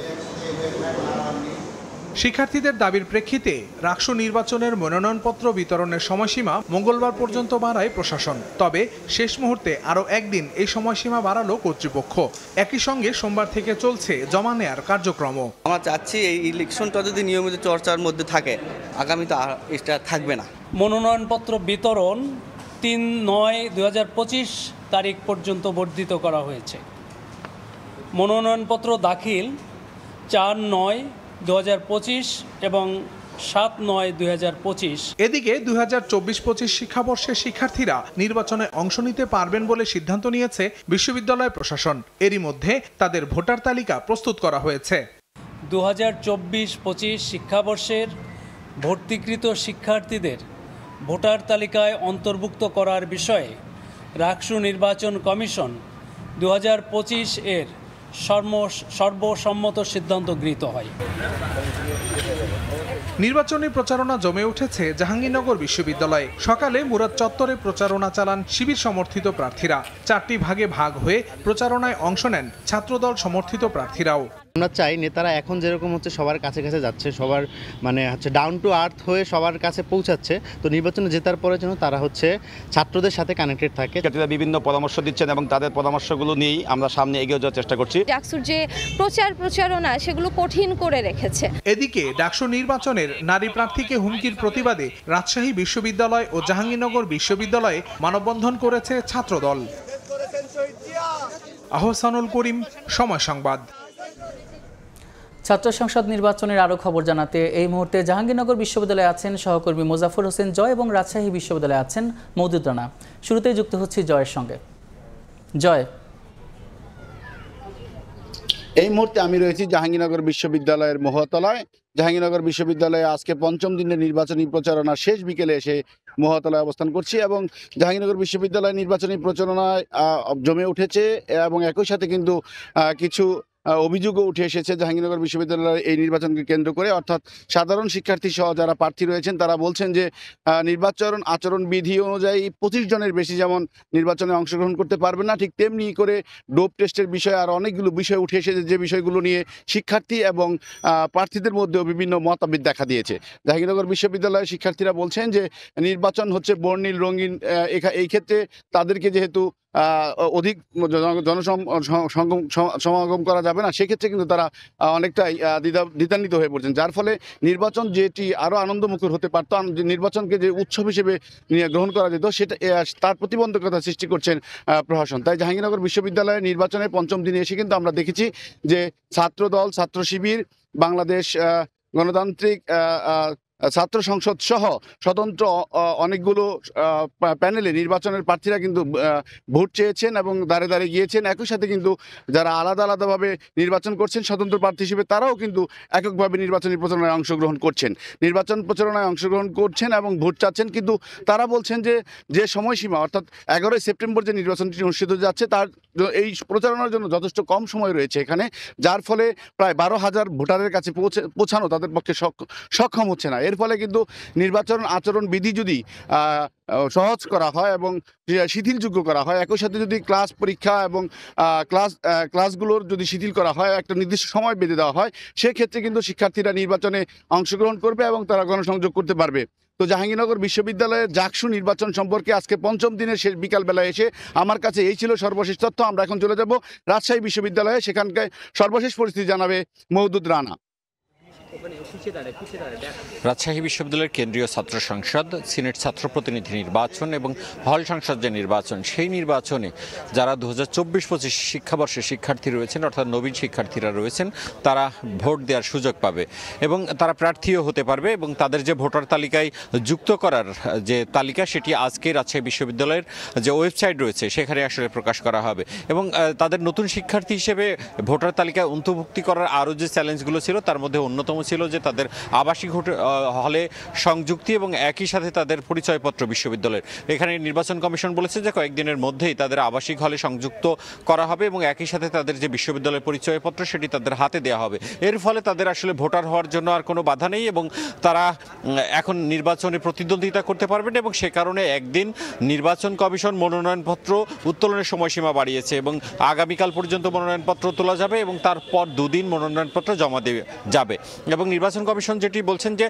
শিক্ষার্থীদের দাবির প্রেক্ষিতে ডাকসু নির্বাচনের মনোনয়নপত্র বিতরণের সময়সীমা মঙ্গলবার পর্যন্ত বাড়ায় প্রশাসন। তবে শেষ মুহূর্তে আরও একদিন এই সময়সীমা বাড়ালো কর্তৃপক্ষ। একই সঙ্গে সোমবার থেকে চলছে জমা নেয়ার কার্যক্রম। আমরা চাচ্ছি এই ইলেকশনটা যদি নিয়মিত চর্চার মধ্যে থাকে, আগামীতে এটা থাকবে না। মনোনয়নপত্র বিতরণ ৩/৯/২০২৫ তারিখ পর্যন্ত বর্ধিত করা হয়েছে। মনোনয়নপত্র দাখিল ৪/৯/২০২৫ এবং ৭/৯/২০২৫। এদিকে ২০২৪-২৫ শিক্ষাবর্ষের শিক্ষার্থীরা নির্বাচনে অংশ নিতে পারবেন বলে সিদ্ধান্ত নিয়েছে বিশ্ববিদ্যালয় প্রশাসন। এরই মধ্যে তাদের ভোটার তালিকা প্রস্তুত করা হয়েছে। ২০২৪-২৫ শিক্ষাবর্ষের ভর্তিকৃত শিক্ষার্থীদের ভোটার তালিকায় অন্তর্ভুক্ত করার বিষয়ে ডাকসু নির্বাচন কমিশন ২০২৫ এর সর্বসম্মত সিদ্ধান্ত গৃহীত হয়। নির্বাচনী প্রচারণা জমে উঠেছে জাহাঙ্গীরনগর বিশ্ববিদ্যালয়ে। সকালে মুরাদ চত্বরে প্রচারণা চালান শিবির সমর্থিত প্রার্থীরা। 4টি ভাগে ভাগ হয়ে প্রচারণায় অংশ নেন ছাত্রদল সমর্থিত প্রার্থীরাও। আমরা চাই নেতারা এখন যেরকম হচ্ছে সবার কাছে কাছে যাচ্ছে, সবার মানে হচ্ছে ডাউন টু আর্থ হয়ে সবার কাছে পৌঁছাচ্ছে, তো নির্বাচনে জেতার পরে যেন তারা হচ্ছে ছাত্রদের সাথে কানেক্টেড থাকে। বিভিন্ন পরামর্শ দিচ্ছেন এবং তাদের পরামর্শগুলো নিয়েই আমরা সামনে এগিয়ে যাওয়ার চেষ্টা করছি। ডাকসুর যে প্রচারণা সেগুলো কঠিন করে রেখেছে। এদিকে ডাকসু নির্বাচনের নারী প্রার্থীকে হুমকির প্রতিবাদে রাজশাহী বিশ্ববিদ্যালয় ও জাহাঙ্গীরনগর বিশ্ববিদ্যালয়ে মানববন্ধন করেছে ছাত্রদল। আহসানুল করিম, সময় সংবাদ। ছাত্র সংসদ নির্বাচনের আরও খবর জানাতে এই মুহূর্তে জাহাঙ্গীরনগর বিশ্ববিদ্যালয়ে আছেন সহকর্মী মোজাফর হোসেন জয় এবং রাজশাহী বিশ্ববিদ্যালয়ে আছেন মওদুদ রানা। শুরুতেই যুক্ত হচ্ছি জয়ের সঙ্গে। জয়, এই মুহূর্তে আমি রয়েছি জাহাঙ্গীরনগর বিশ্ববিদ্যালয়ের মহতলায়। জাহাঙ্গীরনগর বিশ্ববিদ্যালয়ে আজকে পঞ্চম দিনের নির্বাচনী প্রচারণা শেষ বিকেলে এসে মহতলায় অবস্থান করছি এবং জাহাঙ্গীরনগর বিশ্ববিদ্যালয়ের নির্বাচনী প্রচারণায় জমে উঠেছে এবং একই সাথে কিন্তু কিছু অভিযোগও উঠে এসেছে জাহাঙ্গীরনগর বিশ্ববিদ্যালয়ের এই নির্বাচনকে কেন্দ্র করে। অর্থাৎ সাধারণ শিক্ষার্থী সহ যারা প্রার্থী রয়েছেন তারা বলছেন যে নির্বাচন আচরণ বিধি অনুযায়ী 25 জনের বেশি যেমন নির্বাচনে অংশগ্রহণ করতে পারবে না, ঠিক তেমনি করে ডোপ টেস্টের বিষয়ে আর অনেকগুলো বিষয় উঠে এসেছে, যে বিষয়গুলো নিয়ে শিক্ষার্থী এবং প্রার্থীদের মধ্যেও বিভিন্ন মতভেদ দেখা দিয়েছে। জাহাঙ্গীরনগর বিশ্ববিদ্যালয়ের শিক্ষার্থীরা বলছেন যে নির্বাচন হচ্ছে বর্ণিল রঙিন, এই ক্ষেত্রে তাদেরকে যেহেতু অধিক সমাগম করা যাবে না, সেক্ষেত্রে কিন্তু তারা অনেকটাই দ্বিধান্বিত হয়ে পড়ছেন, যার ফলে নির্বাচন যেটি আরও আনন্দমুখর হতে পারত, নির্বাচনকে যে উৎসব হিসেবে গ্রহণ করা যেত সেটা তার প্রতিবন্ধকতা সৃষ্টি করছেন প্রশাসন। তাই জাহাঙ্গীরনগর বিশ্ববিদ্যালয়ের নির্বাচনের পঞ্চম দিনে এসে কিন্তু আমরা দেখেছি যে ছাত্রদল, ছাত্র শিবির, বাংলাদেশ গণতান্ত্রিক ছাত্র সংসদ সহ স্বতন্ত্র অনেকগুলো প্যানেলে নির্বাচনের প্রার্থীরা কিন্তু ভোট চেয়েছেন এবং দাঁড়ে দাঁড়িয়ে গিয়েছেন। একই সাথে কিন্তু যারা আলাদা আলাদাভাবে নির্বাচন করছেন স্বতন্ত্র প্রার্থী হিসেবে, তারাও কিন্তু এককভাবে নির্বাচনী প্রচারণায় অংশগ্রহণ করছেন, নির্বাচন প্রচারণায় অংশগ্রহণ করছেন এবং ভোট চাচ্ছেন। কিন্তু তারা বলছেন যে সময়সীমা অর্থাৎ 11ই সেপ্টেম্বর যে নির্বাচনটি অনুষ্ঠিত যাচ্ছে তার এই প্রচারণার জন্য যথেষ্ট কম সময় রয়েছে এখানে, যার ফলে প্রায় 12,000 ভোটারের কাছে পৌঁছানো তাদের পক্ষে সক্ষম হচ্ছে না। এর ফলে কিন্তু নির্বাচন আচরণ বিধি যদি সহজ করা হয় এবং শিথিলযোগ্য করা হয়, একই সাথে যদি ক্লাস পরীক্ষা এবং ক্লাসগুলোর যদি শিথিল করা হয়, একটা নির্দিষ্ট সময় বেঁধে দেওয়া হয়, সেক্ষেত্রে কিন্তু শিক্ষার্থীরা নির্বাচনে অংশগ্রহণ করবে এবং তারা গণসংযোগ করতে পারবে। তো জাহাঙ্গীরনগর বিশ্ববিদ্যালয়ের জাকসু নির্বাচন সম্পর্কে আজকে পঞ্চম দিনের শেষ বিকালবেলায় এসে আমার কাছে এই ছিল সর্বশেষ তথ্য। আমরা এখন চলে যাব রাজশাহী বিশ্ববিদ্যালয়ে, সেখানকার সর্বশেষ পরিস্থিতি জানাবে মওদুদ রানা। রাজশাহী বিশ্ববিদ্যালয়ের কেন্দ্রীয় ছাত্র সংসদ, সিনেট ছাত্র প্রতিনিধি নির্বাচন এবং হল সংসদ যে নির্বাচন, সেই নির্বাচনে যারা 2024-25 শিক্ষাবর্ষে শিক্ষার্থী রয়েছেন অর্থাৎ নবীন শিক্ষার্থীরা রয়েছেন, তারা ভোট দেওয়ার সুযোগ পাবে এবং তারা প্রার্থীও হতে পারবে এবং তাদের যে ভোটার তালিকায় যুক্ত করার যে তালিকা, সেটি আজকে রাজশাহী বিশ্ববিদ্যালয়ের যে ওয়েবসাইট রয়েছে সেখানে আসলে প্রকাশ করা হবে এবং তাদের নতুন শিক্ষার্থী হিসেবে ভোটার তালিকায় অন্তর্ভুক্তি করার আরও যে চ্যালেঞ্জগুলো ছিল তার মধ্যে অন্যতম ছিল যে তাদের আবাসিক হলে সংযুক্তি এবং একই সাথে তাদের পরিচয়পত্র বিশ্ববিদ্যালয়ের। এখানে নির্বাচন কমিশন বলেছে যে কয়েকদিনের মধ্যেই তাদের আবাসিক হলে সংযুক্ত করা হবে এবং একই সাথে তাদের যে বিশ্ববিদ্যালয়ের পরিচয়পত্র সেটি তাদের হাতে দেওয়া হবে। এর ফলে তাদের আসলে ভোটার হওয়ার জন্য আর কোনো বাধা নেই এবং তারা এখন নির্বাচনে প্রতিদ্বন্দ্বিতা করতে পারবেন এবং সে কারণে একদিন নির্বাচন কমিশন মনোনয়নপত্র উত্তোলনের সময়সীমা বাড়িয়েছে এবং আগামীকাল পর্যন্ত মনোনয়নপত্র তোলা যাবে এবং তারপর 2 দিন মনোনয়নপত্র জমা দেওয়া যাবে। এবং নির্বাচন কমিশন যেটি বলছেন যে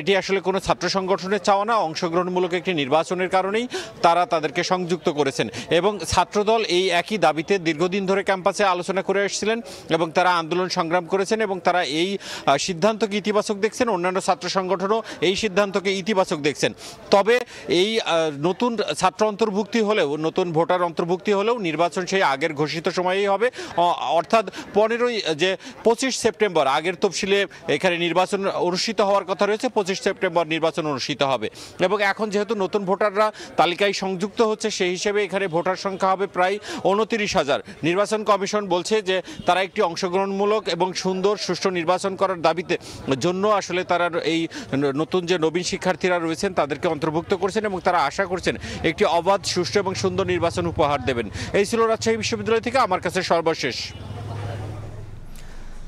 এটি আসলে কোনো ছাত্র সংগঠনের চাওয়া না, অংশগ্রহণমূলক একটি নির্বাচনের কারণেই তারা তাদেরকে সংযুক্ত করেছেন এবং ছাত্রদল এই একই দাবিতে দীর্ঘদিন ধরে ক্যাম্পাসে আলোচনা করে এসেছিলেন এবং তারা আন্দোলন সংগ্রাম করেছেন এবং তারা এই সিদ্ধান্তকে ইতিবাচক দেখছেন। অন্যান্য ছাত্র সংগঠনও এই সিদ্ধান্তকে ইতিবাচক দেখছেন। তবে এই নতুন ছাত্র অন্তর্ভুক্তি হলেও, নতুন ভোটার অন্তর্ভুক্তি হলেও নির্বাচন সেই আগের ঘোষিত সময়েই হবে, অর্থাৎ 25 সেপ্টেম্বর আগের তফসিলে এখানে নির্বাচন অনুষ্ঠিত হওয়ার কথা রয়েছে। 25 সেপ্টেম্বর নির্বাচন অনুষ্ঠিত হবে এবং এখন যেহেতু নতুন ভোটাররা তালিকায় সংযুক্ত হচ্ছে, সেই হিসেবে এখানে ভোটার সংখ্যা হবে প্রায় 29,000। নির্বাচন কমিশন বলছে যে তারা একটি অংশগ্রহণমূলক এবং সুন্দর সুষ্ঠু নির্বাচন করার দাবিতে জন্য আসলে তারা এই নতুন যে নবীন শিক্ষার্থীরা রয়েছেন তাদেরকে অন্তর্ভুক্ত করছেন এবং তারা আশা করছেন একটি অবাধ, সুষ্ঠু এবং সুন্দর নির্বাচন উপহার দেবেন। এই ছিল রাজশাহী বিশ্ববিদ্যালয় থেকে আমার কাছে সর্বশেষ।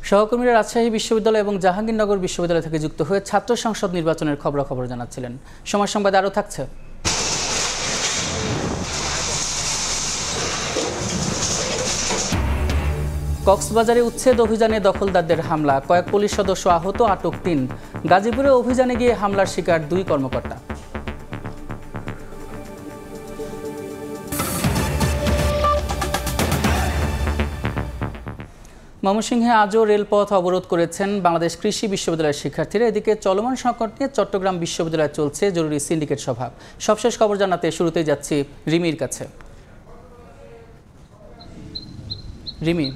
সহকর্মীরা রাজশাহী বিশ্ববিদ্যালয় এবং জাহাঙ্গীরনগর বিশ্ববিদ্যালয় থেকে যুক্ত হয়ে ছাত্র সংসদ নির্বাচনের খবরাখবর জানাচ্ছিলেন। সময় সংবাদ আরও থাকছে। কক্সবাজারে উচ্ছেদ অভিযানে দখলদারদের হামলা, কয়েক পুলিশ সদস্য আহত, আটক 3। গাজীপুরে অভিযানে গিয়ে হামলার শিকার 2 কর্মকর্তা। ময়মনসিংহে আজও রেলপথ অবরোধ করেছেন বাংলাদেশ কৃষি বিশ্ববিদ্যালয়ের শিক্ষার্থীরা। এদিকে চলমান সংকট নিয়ে চট্টগ্রাম বিশ্ববিদ্যালয়ে চলছে জরুরি সিন্ডিকেট সভা। সবশেষ খবর জানাতে শুরুতেই যাচ্ছি রিমির কাছে। রিমি,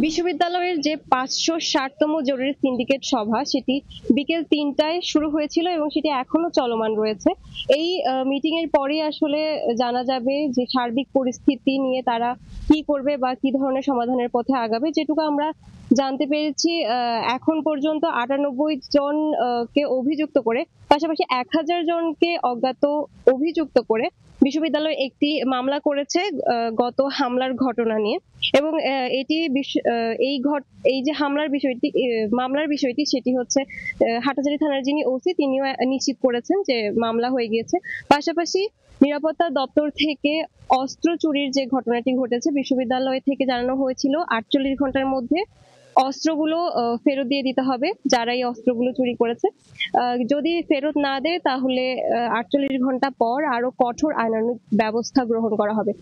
বিশ্ববিদ্যালয়ের যে 560তম জরুরি সিন্ডিকেট সভা সেটি বিকেল 3টায় শুরু হয়েছিল এবং সেটি এখনো চলমান রয়েছে। এই মিটিং এর পরে আসলে জানা যাবে যে সার্বিক পরিস্থিতি নিয়ে তারা কি করবে বা কি ধরনের সমাধানের পথে আগাবে। যেটুকু আমরা জানতে পেরেছি, এখন পর্যন্ত 98 জনকে অভিযুক্ত করে, পাশাপাশি 1000 জনকে অজ্ঞাত অভিযুক্ত করে বিশ্ববিদ্যালয় একটি মামলা করেছে গত হামলার ঘটনা নিয়ে। এবং এটি এই যে মামলার বিষয়টি সেটি হচ্ছে হাটহাজারী থানার যিনি ওসি তিনিও নিশ্চিত করেছেন যে মামলা হয়ে গিয়েছে। পাশাপাশি নিরাপত্তা দপ্তর থেকে অস্ত্র চুরির যে ঘটনাটি ঘটেছে, বিশ্ববিদ্যালয় থেকে জানানো হয়েছিল 48 ঘন্টার মধ্যে অস্ত্রগুলো ফেরত দিয়ে দিতে হবে যারা এই অস্ত্রগুলো চুরি করেছে। যদি ফেরত না দেয় তাহলে 48 ঘন্টা পর আরো কঠোর আইনানুগ ব্যবস্থা গ্রহণ করা হবে।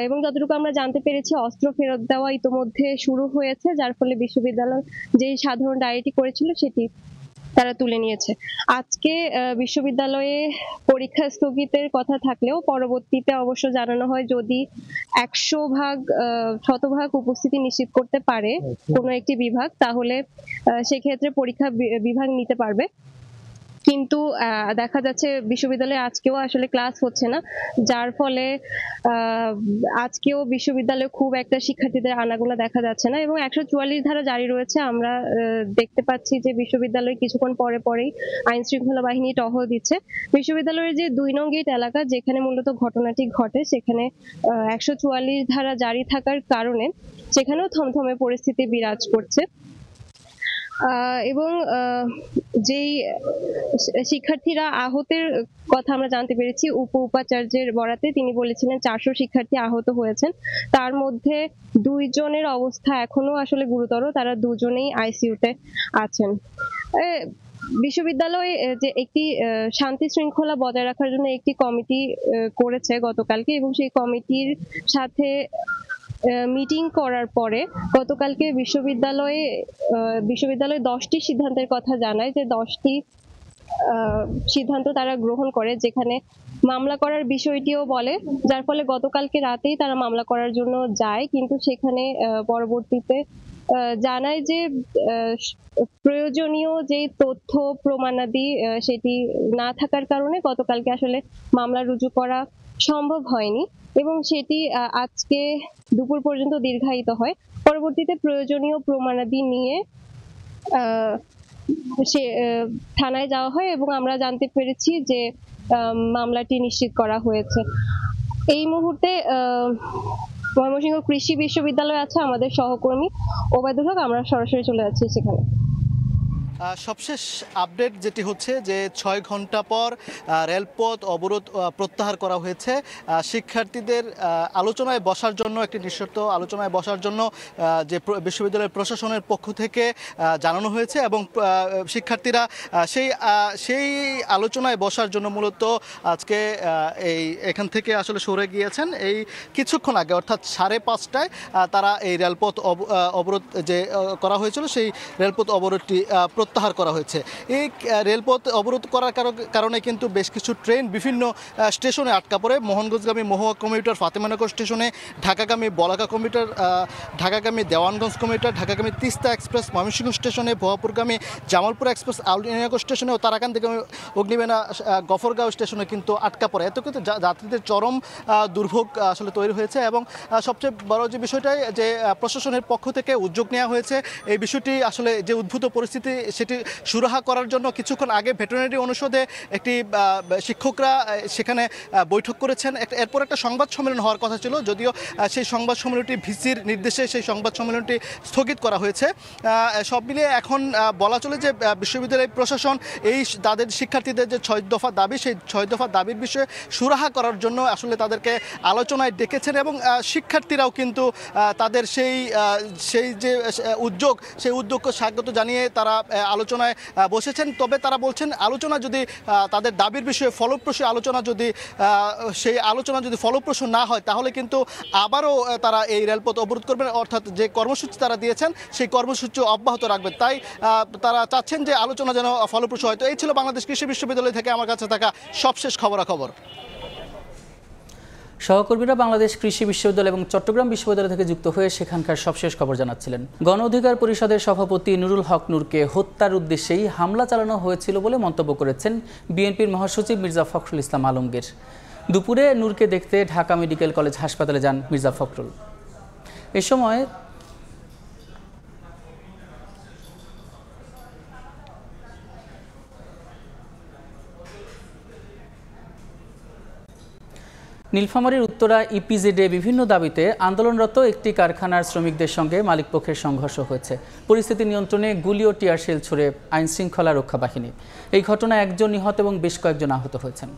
এবং যতটুকু আমরা জানতে পেরেছি, অস্ত্র ফেরত দেওয়া ইতোমধ্যে শুরু হয়েছে, যার ফলে বিশ্ববিদ্যালয় যে সাধারণ ডায়েরিটি করেছিল সেটি তারা তুলে নিয়েছে। আজকে বিশ্ববিদ্যালয়ে পরীক্ষা স্থগিতের কথা থাকলেও পরবর্তীতে অবশ্য জানানো হয় যদি 100% উপস্থিতি নিশ্চিত করতে পারে কোনো একটি বিভাগ, তাহলে সেক্ষেত্রে পরীক্ষা বিভাগ নিতে পারবে। কিন্তু দেখা যাচ্ছে বিশ্ববিদ্যালয়ে আজকেও আসলে ক্লাস হচ্ছে না, যার ফলে আজকেও বিশ্ববিদ্যালয়ে খুব একটা শিক্ষার্থীদের আনাগোনা দেখা যাচ্ছে না। এবং 144 ধারা জারি রয়েছে। আমরা দেখতে পাচ্ছি যে বিশ্ববিদ্যালয়ে কিছুক্ষণ পরেই আইন শৃঙ্খলা বাহিনী টহল দিচ্ছে। বিশ্ববিদ্যালয়ের যে 2 নং গেট এলাকা যেখানে মূলত ঘটনাটি ঘটে, সেখানে 144 ধারা জারি থাকার কারণে সেখানেও থমথমে পরিস্থিতি বিরাজ করছে। এবং যেই শিক্ষার্থীরা আহতের কথা আমরা জানতে পেরেছি, উপাচার্যের বরাতে তিনি বলেছিলেন 400 শিক্ষার্থী আহত হয়েছেন। তার মধ্যে 2 জনের অবস্থা এখনো আসলে গুরুতর, তারা 2 জনেই আইসিইউতে আছেন। বিশ্ববিদ্যালয় যে একটি শান্তি শৃঙ্খলা বজায় রাখার জন্য একটি কমিটি করেছে গতকালকে, এবং সেই কমিটির সাথে মিটিং করার পরে গতকালকে বিশ্ববিদ্যালয় 10টি সিদ্ধান্তের কথা জানায়, যে 10টি সিদ্ধান্ত তারা গ্রহণ করে, যেখানে মামলা করার বিষয়টিও বলে, যার ফলে গতকালকে রাতেই তারা মামলা করার জন্য যায়। কিন্তু সেখানে পরবর্তীতে জানায় যে প্রয়োজনীয় যে তথ্য প্রমাণাদি সেটি না থাকার কারণে গতকালকে আসলে মামলা রুজু করা সম্ভব হয়নি, এবং সেটি আজকে দুপুর পর্যন্ত দীর্ঘায়িত হয়। পরবর্তীতে প্রয়োজনীয় প্রমাণাদি নিয়ে সে থানায় যাওয়া হয়, এবং আমরা জানতে পেরেছি যে মামলাটি নিশ্চিত করা হয়েছে। এই মুহূর্তে ময়মনসিংহ কৃষি বিশ্ববিদ্যালয়ে আছে আমাদের সহকর্মী ওবায়দুল হক, আমরা সরাসরি চলে যাচ্ছি সেখানে। সবশেষ আপডেট যেটি হচ্ছে যে 6 ঘন্টা পর রেলপথ অবরোধ প্রত্যাহার করা হয়েছে। শিক্ষার্থীদের আলোচনায় বসার জন্য, একটি নিঃশর্ত আলোচনায় বসার জন্য যে বিশ্ববিদ্যালয়ের প্রশাসনের পক্ষ থেকে জানানো হয়েছে, এবং শিক্ষার্থীরা সেই আলোচনায় বসার জন্য মূলত আজকে এখান থেকে আসলে সরে গিয়েছেন। এই কিছুক্ষণ আগে অর্থাৎ 5:30টায় তারা এই রেলপথ অবরোধ যে করা হয়েছিল সেই রেলপথ অবরোধটি প্রত্যাহার করা হয়েছে। এই রেলপথ অবরোধ করার কারণে কিন্তু বেশ কিছু ট্রেন বিভিন্ন স্টেশনে আটকা পড়ে। মোহনগঞ্জগামী মহুয়া কমিউটার ফাতেমানগর স্টেশনে, ঢাকাগামী বলাকা কমিউটার, ঢাকাগামী দেওয়ানগঞ্জ কমিউটার, ঢাকাগামী তিস্তা এক্সপ্রেস ময়মনসিংহ স্টেশনে, ভুয়াপুরগামী জামালপুর এক্সপ্রেস আউলিয়ানগর স্টেশনে ও তারাকান্দি অগ্নিবেনা গফরগাঁও স্টেশনে কিন্তু আটকা পড়ে। এত কিন্তু যাত্রীদের চরম দুর্ভোগ আসলে তৈরি হয়েছে। এবং সবচেয়ে বড় যে বিষয়টাই যে প্রশাসনের পক্ষ থেকে উদ্যোগ নেওয়া হয়েছে, এই বিষয়টি আসলে যে উদ্ভূত পরিস্থিতি সেটি সুরাহা করার জন্য কিছুক্ষণ আগে ভেটেরিনারি অনুষদে একটি শিক্ষকরা সেখানে বৈঠক করেছেন। এরপর একটা সংবাদ সম্মেলন হওয়ার কথা ছিল, যদিও সেই সংবাদ সম্মেলনটি ভিসির নির্দেশে সেই সংবাদ সম্মেলনটি স্থগিত করা হয়েছে। সব মিলিয়ে এখন বলা চলে যে বিশ্ববিদ্যালয় প্রশাসন এই তাদের শিক্ষার্থীদের যে 6 দফা দাবি, সেই 6 দফা দাবির বিষয়ে সুরাহা করার জন্য আসলে তাদেরকে আলোচনায় ডেকেছেন এবং শিক্ষার্থীরাও কিন্তু তাদের সেই যে উদ্যোগ, সেই উদ্যোগকে স্বাগত জানিয়ে তারা আলোচনায় বসেছেন। তবে তারা বলছেন আলোচনা যদি তাদের দাবির বিষয়ে ফলপ্রসূ আলোচনা যদি ফলপ্রসূ না হয় তাহলে কিন্তু আবারও তারা এই রেলপথ অবরোধ করবেন, অর্থাৎ যে কর্মসূচি তারা দিয়েছেন সেই কর্মসূচি অব্যাহত রাখবেন। তাই তারা চাচ্ছেন যে আলোচনা যেন ফলপ্রসূ হয়। তো এই ছিল বাংলাদেশ কৃষি বিশ্ববিদ্যালয় থেকে আমার কাছে থাকা সবশেষ খবরাখবর। সহকর্মীরা বাংলাদেশ কৃষি বিশ্ববিদ্যালয় এবং চট্টগ্রাম বিশ্ববিদ্যালয় থেকে যুক্ত হয়ে সেখানকার সবশেষ খবর জানাচ্ছিলেন। গণ অধিকার পরিষদের সভাপতি নুরুল হক নূরকে হত্যার উদ্দেশ্যেই হামলা চালানো হয়েছিল বলে মন্তব্য করেছেন বিএনপির মহাসচিব মির্জা ফখরুল ইসলাম আলমগীর। দুপুরে নূরকে দেখতে ঢাকা মেডিকেল কলেজ হাসপাতালে যান মির্জা ফখরুল। এ সময় নীলফামারীর উত্তরা ইপিজেডে বিভিন্ন দাবিতে আন্দোলনরত একটি কারখানার শ্রমিকদের সঙ্গে মালিকপক্ষের সংঘর্ষ হয়েছে। পরিস্থিতি নিয়ন্ত্রণে গুলি ও টিয়ার শেল ছুড়ে আইনশৃঙ্খলা রক্ষা বাহিনী। এই ঘটনায় একজন নিহত এবং বেশ কয়েকজন আহত হয়েছেন।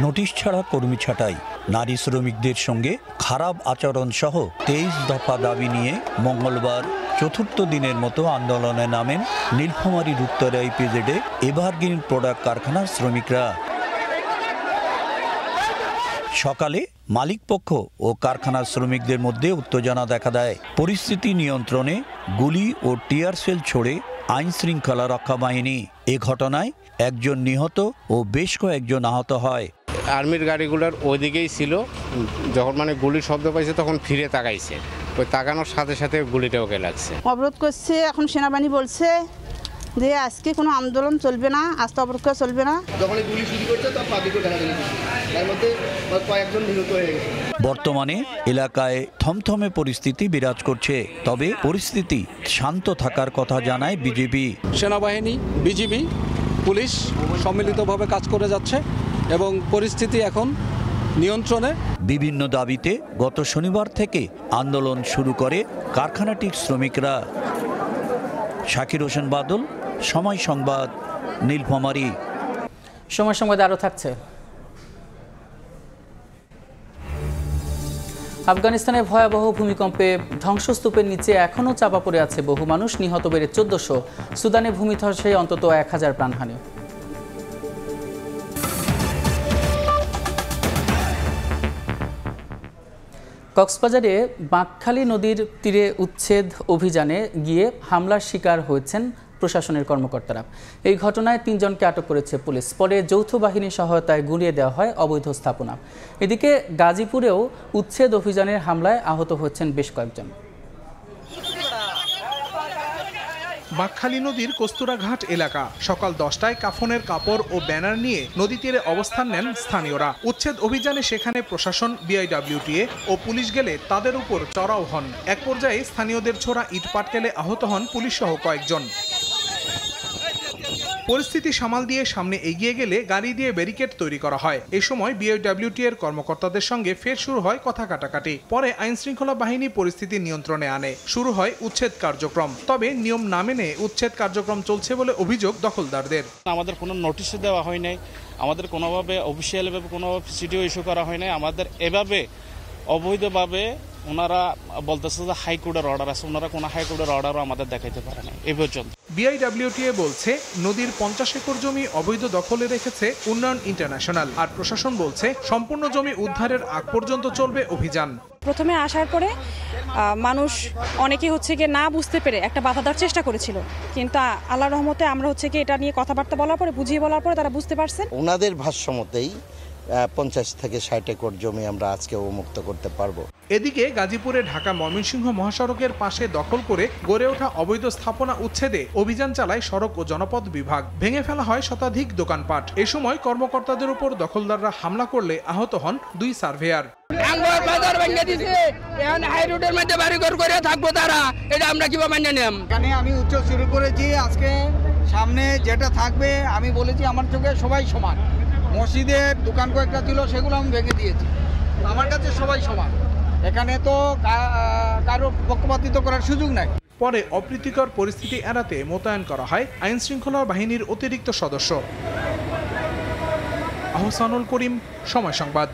নোটিশ ছাড়া কর্মী ছাঁটাই, নারী শ্রমিকদের সঙ্গে খারাপ আচরণ সহ 23 দফা দাবি নিয়ে মঙ্গলবার চতুর্থ দিনের মতো আন্দোলনে নামেন নীলফামারীর উত্তরা ইপিজেডে এভারগ্রিন প্রোডাক্ট কারখানার শ্রমিকরা। সকালে মালিকপক্ষ ও কারখানার শ্রমিকদের মধ্যে উত্তেজনা দেখা দেয়। পরিস্থিতি নিয়ন্ত্রণে গুলি ও টিয়ার সেল ছোড়ে আইনশৃঙ্খলা রক্ষা বাহিনী। এ ঘটনায় একজন নিহত ও বেশ কয়েকজন আহত হয়। আর্মির গাড়িগুলোর ওইদিকেই ছিল, যখন গুলির শব্দ পাইছে তখন ফিরে তাকাইছে, ওই তাকানোর সাথে সাথে গুলিটা ওকে লাগছে। অবরোধ করছে, এখন সেনাবাহিনী বলছে যে আজকে কোনো আন্দোলন চলবে না, আজ তো অবরোধ করা চলবে না। বর্তমানে এলাকায় থমথমে পরিস্থিতি বিরাজ করছে, তবে পরিস্থিতি শান্ত থাকার কথা জানায় বিজেপি। সেনাবাহিনী, বিজিবি, পুলিশ সম্মিলিতভাবে কাজ করে যাচ্ছে এবং পরিস্থিতি এখন নিয়ন্ত্রণে। বিভিন্ন দাবিতে গত শনিবার থেকে আন্দোলন শুরু করে কারখানাটির শ্রমিকরা। শাকির হোসেন বাদল, সময় সংবাদ, নীলফামারী। সময় সংবাদে আরও থাকছে। আফগানিস্তানে ভয়াবহ ভূমিকম্পে ধ্বংসস্তূপের নিচে এখনও চাপা পড়ে আছে বহু মানুষ, নিহত বেড়ে 1400। সুদানে ভূমিধসে অন্তত 1000 প্রাণহানি। কক্সবাজারে বাঁকখালী নদীর তীরে উচ্ছেদ অভিযানে গিয়ে হামলার শিকার হয়েছেন প্রশাসনের কর্মকর্তারা। এই ঘটনায় 3 জনকে আটক করেছে পুলিশ। পরে যৌথ বাহিনীর সহায়তায় গুঁড়িয়ে দেওয়া হয় অবৈধ স্থাপনা। এদিকে গাজীপুরেও উচ্ছেদ অভিযানের হামলায় আহত হয়েছেন বেশ কয়েকজন। বাঁকখালী নদীর কস্তুরাঘাট এলাকা। সকাল 10টায় কাফনের কাপড় ও ব্যানার নিয়ে নদী তীরে অবস্থান নেন স্থানীয়রা। উচ্ছেদ অভিযানে সেখানে প্রশাসন, বিআইডব্লিউটিএ ও পুলিশ গেলে তাদের উপর চড়াও হন। এক পর্যায়ে স্থানীয়দের ছোড়া ইট পাটকেলে আহত হন পুলিশ সহ কয়েকজন। পরিস্থিতি সামাল দিয়ে সামনে এগিয়ে গেলে গাড়ি দিয়ে ব্যারিকেড তৈরি করা হয়। এই সময় বিআইডব্লিউটি এর কর্মকর্তাদের সঙ্গে ফের শুরু হয় কথা কাটাকাটি। পরে আইনশৃঙ্খলা বাহিনী পরিস্থিতি নিয়ন্ত্রণে আনে। শুরু হয় উচ্ছেদ কার্যক্রম। তবে নিয়ম না মেনে উচ্ছেদ কার্যক্রম চলছে বলে অভিযোগ দখলদারদের। আমাদের কোনো নোটিশ দেওয়া হয় নাই, আমাদের কোনোভাবে অফিসিয়ালভাবে কোনো সিডিও ইস্যু করা হয় নাই। আমাদের এভাবে অবৈধভাবে ওনারা বলতেছে যে হাইকোর্টের অর্ডার আছে, ওনারা কোনো হাইকোর্টের অর্ডারও আমাদের দেখাইতে পারে না এই পর্যন্ত। বিআইডব্লিউটিএ বলছে নদীর 50 একর জমি অবৈধ দখলে রেখেছে উন্নয়ন ইন্টারন্যাশনাল। আর প্রশাসন বলছে সম্পূর্ণ জমি উদ্ধারের আগ পর্যন্ত চলবে অভিযান। প্রথমে আসার পরে মানুষ অনেকে না বুঝতে পেরে একটা বাধা দেওয়ার চেষ্টা করেছিল, কিন্তু আল্লাহর রহমতে আমরা এটা নিয়ে কথাবার্তা বলার পরে, বুঝিয়ে বলার পরে তারা বুঝতে পারছেন। ওনাদের ভাষ্য মতেই 50 থেকে 60 একর জমি আমরা আজকে উন্মুক্ত করতে পারবো। এদিকে গাজীপুরে ঢাকা ময়মনসিংহ মহাসড়কের পাশে দখল করে গড়ে ওঠা অবৈধ স্থাপনা উচ্ছেদে অভিযান চালায় সড়ক ও জনপথ বিভাগ। ভেঙে ফেলা হয় শতাধিক দোকানপাট। এ সময় কর্মকর্তাদের উপর দখলদাররা হামলা করলে আহত হন 2 সার্ভেয়ার। আমি উচ্চ শুরু করেছি আজকে, সামনে যেটা থাকবে আমি বলেছি আমার চোখে সবাই সমান। মসজিদের দোকান কয়েকটা ছিল সেগুলো আমি ভেঙে দিয়েছি, আমার কাছে সবাই সমান, এখানে তো কারো পক্ষপাতিত্ব করার সুযোগ নাই। পরে অপ্রীতিকর পরিস্থিতি এড়াতে মোতায়েন করা হয় আইন শৃঙ্খলা বাহিনীর অতিরিক্ত সদস্য। আহসানুল করিম, সময় সংবাদ।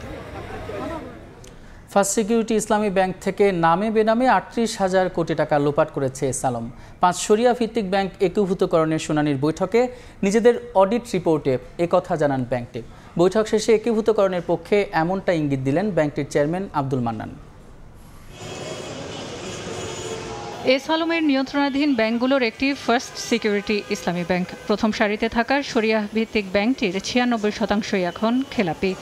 ফার্স্ট সিকিউরিটি ইসলামী ব্যাংক থেকে নামে বেনামে 38,000 কোটি টাকা লোপাট করেছে এস আলম। 5 শরিয়া ভিত্তিক ব্যাংক একীভূতকরণের শুনানির বৈঠকে নিজেদের অডিট রিপোর্টে একথা জানান ব্যাংকটি। বৈঠক শেষে একীভূতকরণের পক্ষে এমনটা ইঙ্গিত দিলেন ব্যাংকটির চেয়ারম্যান আব্দুল মান্নান। এস আলমের নিয়ন্ত্রণাধীন ব্যাংকগুলোর একটি ফার্স্ট সিকিউরিটি ইসলামী ব্যাংক। প্রথম সারিতে থাকা শরিয়াহ ভিত্তিক ব্যাংকটির 96% এখন খেলাপি।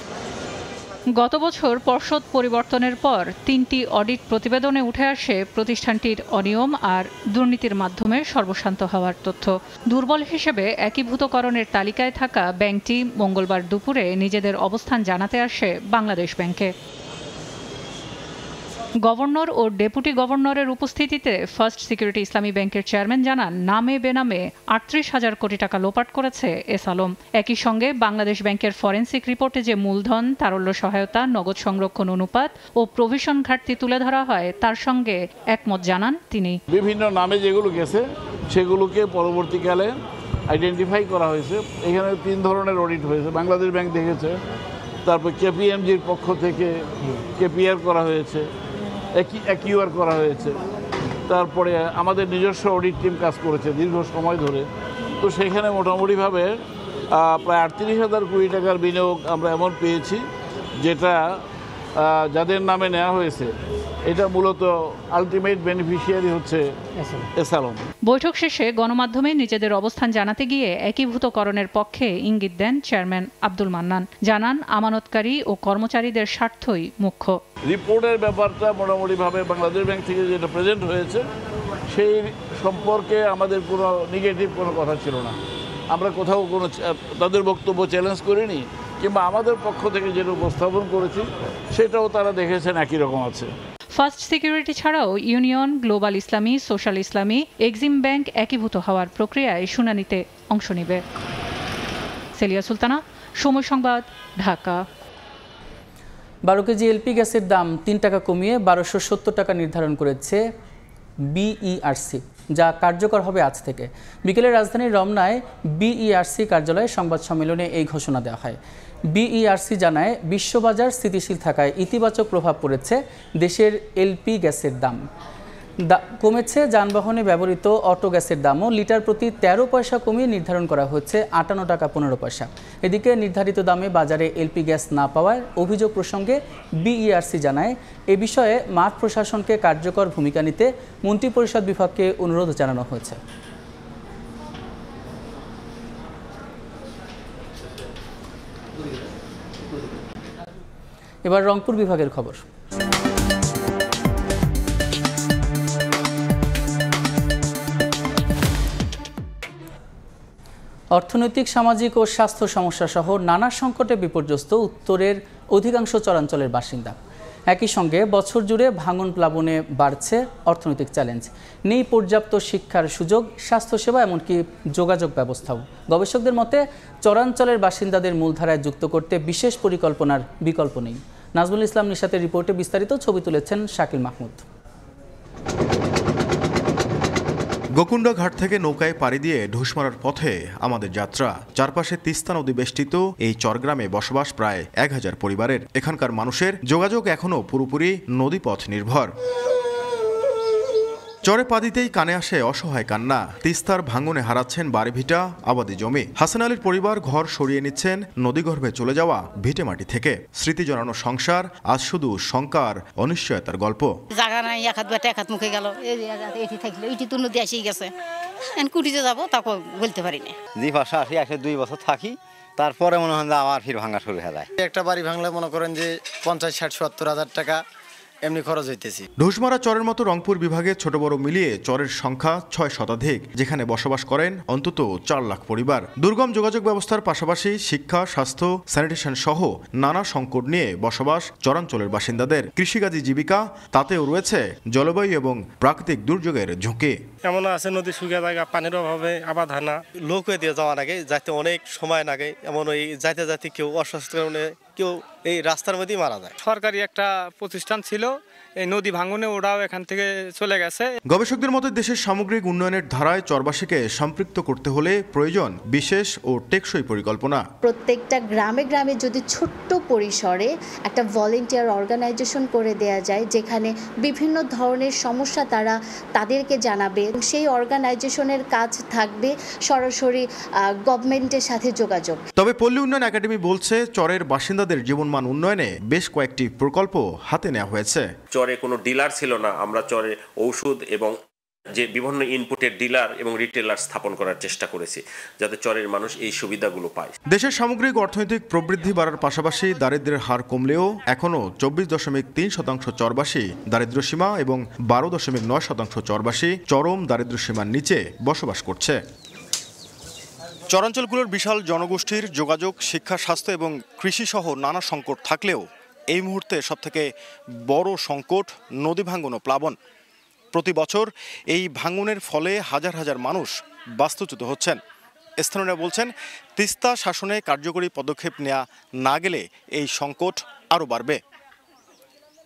গত বছর পর্ষদ পরিবর্তনের পর 3টি অডিট প্রতিবেদনে উঠে আসে প্রতিষ্ঠানটির অনিয়ম আর দুর্নীতির মাধ্যমে সর্বশান্ত হওয়ার তথ্য। দুর্বল হিসেবে একীভূতকরণের তালিকায় থাকা ব্যাংকটি মঙ্গলবার দুপুরে নিজেদের অবস্থান জানাতে আসে বাংলাদেশ ব্যাংকে। গভর্নর ও ডেপুটি গভর্নরের উপস্থিতিতে ফার্স্ট সিকিউরিটি ইসলামী ব্যাংকের চেয়ারম্যান জানান, নামে বেনামে 38,000 কোটি টাকা লোপাট করেছে এস আলম। একই সঙ্গে বাংলাদেশ ব্যাংকের ফরেনসিক রিপোর্টে যে মূলধন, তারল্য সহায়তা, নগদ সংরক্ষণ অনুপাত ও প্রভিশন ঘাটতি তুলে ধরা হয় তার সঙ্গে একমত জানান তিনি। বিভিন্ন নামে যেগুলো গেছে সেগুলোকে পরবর্তীকালে আইডেন্টিফাই করা হয়েছে। এখানে 3 ধরনের অডিট হয়েছে। বাংলাদেশ ব্যাংক দেখেছে, তারপর কেপিএমজির পক্ষ থেকে কেপিআর করা হয়েছে, একিউআর করা হয়েছে, তারপরে আমাদের নিজস্ব অডিট টিম কাজ করেছে দীর্ঘ সময় ধরে। তো সেখানে মোটামুটিভাবে প্রায় 38,000 কোটি টাকার বিনিয়োগ আমরা এমন পেয়েছি যেটা যাদের নামে নেওয়া হয়েছে এটা মূলত আলটিমেট বেনিফিশিয়ারি হচ্ছে এস আলম। বৈঠক শেষে গণমাধ্যমে নিজেদের অবস্থান জানাতে গিয়ে একীভূতকরণের পক্ষে ইঙ্গিত দেন চেয়ারম্যান আব্দুল মান্নান। জানান, আমানতকারী ও কর্মচারীদের স্বার্থই মুখ্য। রিপোর্টের ব্যাপারটা মোটামুটিভাবে বাংলাদেশ ব্যাংক থেকে যেটা প্রেজেন্ট হয়েছে সেই সম্পর্কে আমাদের কোনো নেগেটিভ কোনো কথা ছিল না। আমরা কোথাও কোনো তাদের বক্তব্য চ্যালেঞ্জ করিনি, কিংবা আমাদের পক্ষ থেকে যেটা উপস্থাপন করেছি সেটাও তারা দেখেছেন একই রকম আছে। ফার্স্ট সিকিউরিটি ছাড়াও ইউনিয়ন, গ্লোবাল ইসলামী, সোশ্যাল ইসলামী, এক্সিম ব্যাংক একীভূত হওয়ার প্রক্রিয়ায় শুনানিতে অংশ নেবে। সেলিয়া সুলতানা, সময় সংবাদ, ঢাকা। 12 কেজি এলপি গ্যাসের দাম 3 টাকা কমিয়ে 1270 টাকা নির্ধারণ করেছে বিইআরসি, যা কার্যকর হবে আজ থেকে। বিকেলে রাজধানীর রমনায় বিইআরসি কার্যালয়ে সংবাদ সম্মেলনে এই ঘোষণা দেওয়া হয়। বিইআরসি জানায়, বিশ্ববাজার স্থিতিশীল থাকায় ইতিবাচক প্রভাব পড়েছে দেশের এলপি গ্যাসের দাম। কমেছে যানবাহনে ব্যবহৃত অটো গ্যাসের দামও লিটার প্রতি 13 পয়সা কমিয়ে নির্ধারণ করা হচ্ছে 58 টাকা 15 পয়সা। এদিকে নির্ধারিত দামে বাজারে এলপি গ্যাস না পাওয়ার অভিযোগ প্রসঙ্গে বিইআরসি জানায়, এ বিষয়ে মাঠ প্রশাসনকে কার্যকর ভূমিকা নিতে মন্ত্রিপরিষদ বিভাগকে অনুরোধ জানানো হয়েছে। এবার রংপুর বিভাগের খবর। অর্থনৈতিক, সামাজিক ও স্বাস্থ্য সমস্যা সহ নানা সংকটে বিপর্যস্ত উত্তরের অধিকাংশ চরাঞ্চলের বাসিন্দা। একই সঙ্গে বছর জুড়ে ভাঙন প্লাবনে বাড়ছে অর্থনৈতিক চ্যালেঞ্জ। নেই পর্যাপ্ত শিক্ষার সুযোগ, স্বাস্থ্যসেবা, এমনকি যোগাযোগ ব্যবস্থাও। গবেষকদের মতে চরাঞ্চলের বাসিন্দাদের মূলধারায় যুক্ত করতে বিশেষ পরিকল্পনার বিকল্প নেই। নাজমুল ইসলাম নিশাতের রিপোর্টে বিস্তারিত, ছবি তুলেছেন শাকিল মাহমুদ। গোকুন্ডা ঘাট থেকে নৌকায় পাড়ি দিয়ে ঢুস মারার পথে আমাদের যাত্রা। চারপাশে তিস্তা নদী বেষ্টিত এই চরগ্রামে বসবাস প্রায় 1000 পরিবারের। এখানকার মানুষের যোগাযোগ এখনও পুরোপুরি নদীপথ নির্ভর। চরে পা দিতেই কানে আসে অসহায় কান্না। তিস্তার ভাঙনে হারাচ্ছেন বাড়িভিটা, আবাদি জমি। হাসান আলীর পরিবার ঘর সরিয়ে নিচ্ছেন নদীগর্ভে চলে যাওয়া ভিটে মাটি থেকে। স্মৃতি জড়ানো সংসার আজ শুধু শঙ্কার, অনিশ্চয়তার গল্প। জায়গা নাই, এক হাত বেটা এক হাত মুখে গেল, এটি থাকলো, এটি তো নদী এসেই গেছে, কুটিতে যাবো তারপর বলতে পারি না। যে পাশে আসি 1-2 বছর থাকি, তারপরে মনে হয় আবার ফির ভাঙা শুরু হয়ে যায়। একটা বাড়ি ভাঙলে মনে করেন যে 50-60-70 হাজার টাকা এমনি খরচ হইতেছি। ঢুসমারা চরের মতো রংপুর বিভাগে ছোট বড় মিলিয়ে চরের সংখ্যা 6 শতাধিক, যেখানে বসবাস করেন অন্তত 4 লাখ পরিবার। দুর্গম যোগাযোগ ব্যবস্থার পাশাপাশি শিক্ষা, স্বাস্থ্য, স্যানিটেশন সহ নানা সংকট নিয়ে বসবাস চরাঞ্চলের বাসিন্দাদের। কৃষিকাজী জীবিকা, তাতেও রয়েছে জলবায়ু এবং প্রাকৃতিক দুর্যোগের ঝুঁকি। এমন আছে নদী শুকিয়ে জায়গা, পানির অভাবে আবাদ হয় না। লোক হয়ে দিয়ে যাওয়ার আগে যাইতে অনেক সময় লাগে, এমন ওই যাইতে যাইতে কেউ অসুস্থ কারণে কেউ এই রাস্তার মধ্যেই মারা যায়। সরকারি একটা প্রতিষ্ঠান ছিল, এই নদী ভাঙনে ওরাও এখান থেকে চলে গেছে। গবেষকদের মতে দেশের সামগ্রিক উন্নয়নের ধারায় চরবাসীকে সম্পৃক্ত করতে হলে প্রয়োজন বিশেষ ও টেকসই পরিকল্পনা। প্রত্যেকটা গ্রামে গ্রামে যদি ছোট্ট পরিসরে একটা ভলেন্টিয়ার অর্গানাইজেশন করে দেয়া যায়, যেখানে বিভিন্ন ধরনের সমস্যা তারা তাদেরকে জানাবে, সেই অর্গানাইজেশনের কাজ থাকবে সরাসরি গভর্নমেন্টের সাথে যোগাযোগ। তবে পল্লী উন্নয়ন একাডেমি বলছে চরের বাসিন্দাদের জীবনমান উন্নয়নে বেশ কয়েকটি প্রকল্প হাতে নেওয়া হয়েছে। চরে কোনো ডিলার ছিল না, আমরা চরে ঔষধ এবং যে বিভিন্ন ইনপুটের ডিলার এবং রিটেলার স্থাপন করার চেষ্টা করেছি, যাতে চরের মানুষ এই সুবিধাগুলো পায়। দেশের সামগ্রিক অর্থনৈতিক প্রবৃদ্ধি বাড়ার পাশাপাশি দারিদ্র্যের হার কমলেও এখনও 24.3% চরবাসী দারিদ্র্যসীমা এবং 12.9% চরবাসী চরম দারিদ্র্যসীমার নিচে বসবাস করছে। চরাঞ্চলগুলোর বিশাল জনগোষ্ঠীর যোগাযোগ, শিক্ষা, স্বাস্থ্য এবং কৃষিসহ নানা সংকট থাকলেও এই মুহূর্তে সবথেকে বড় সংকট নদী ভাঙন ও প্লাবন। প্রতি বছর এই ভাঙনের ফলে হাজার হাজার মানুষ বাস্তুচ্যুত হচ্ছেন। স্থানীয়রা বলছেন, তিস্তা শাসনে কার্যকরী পদক্ষেপ নেওয়া না গেলে এই সংকট আরও বাড়বে।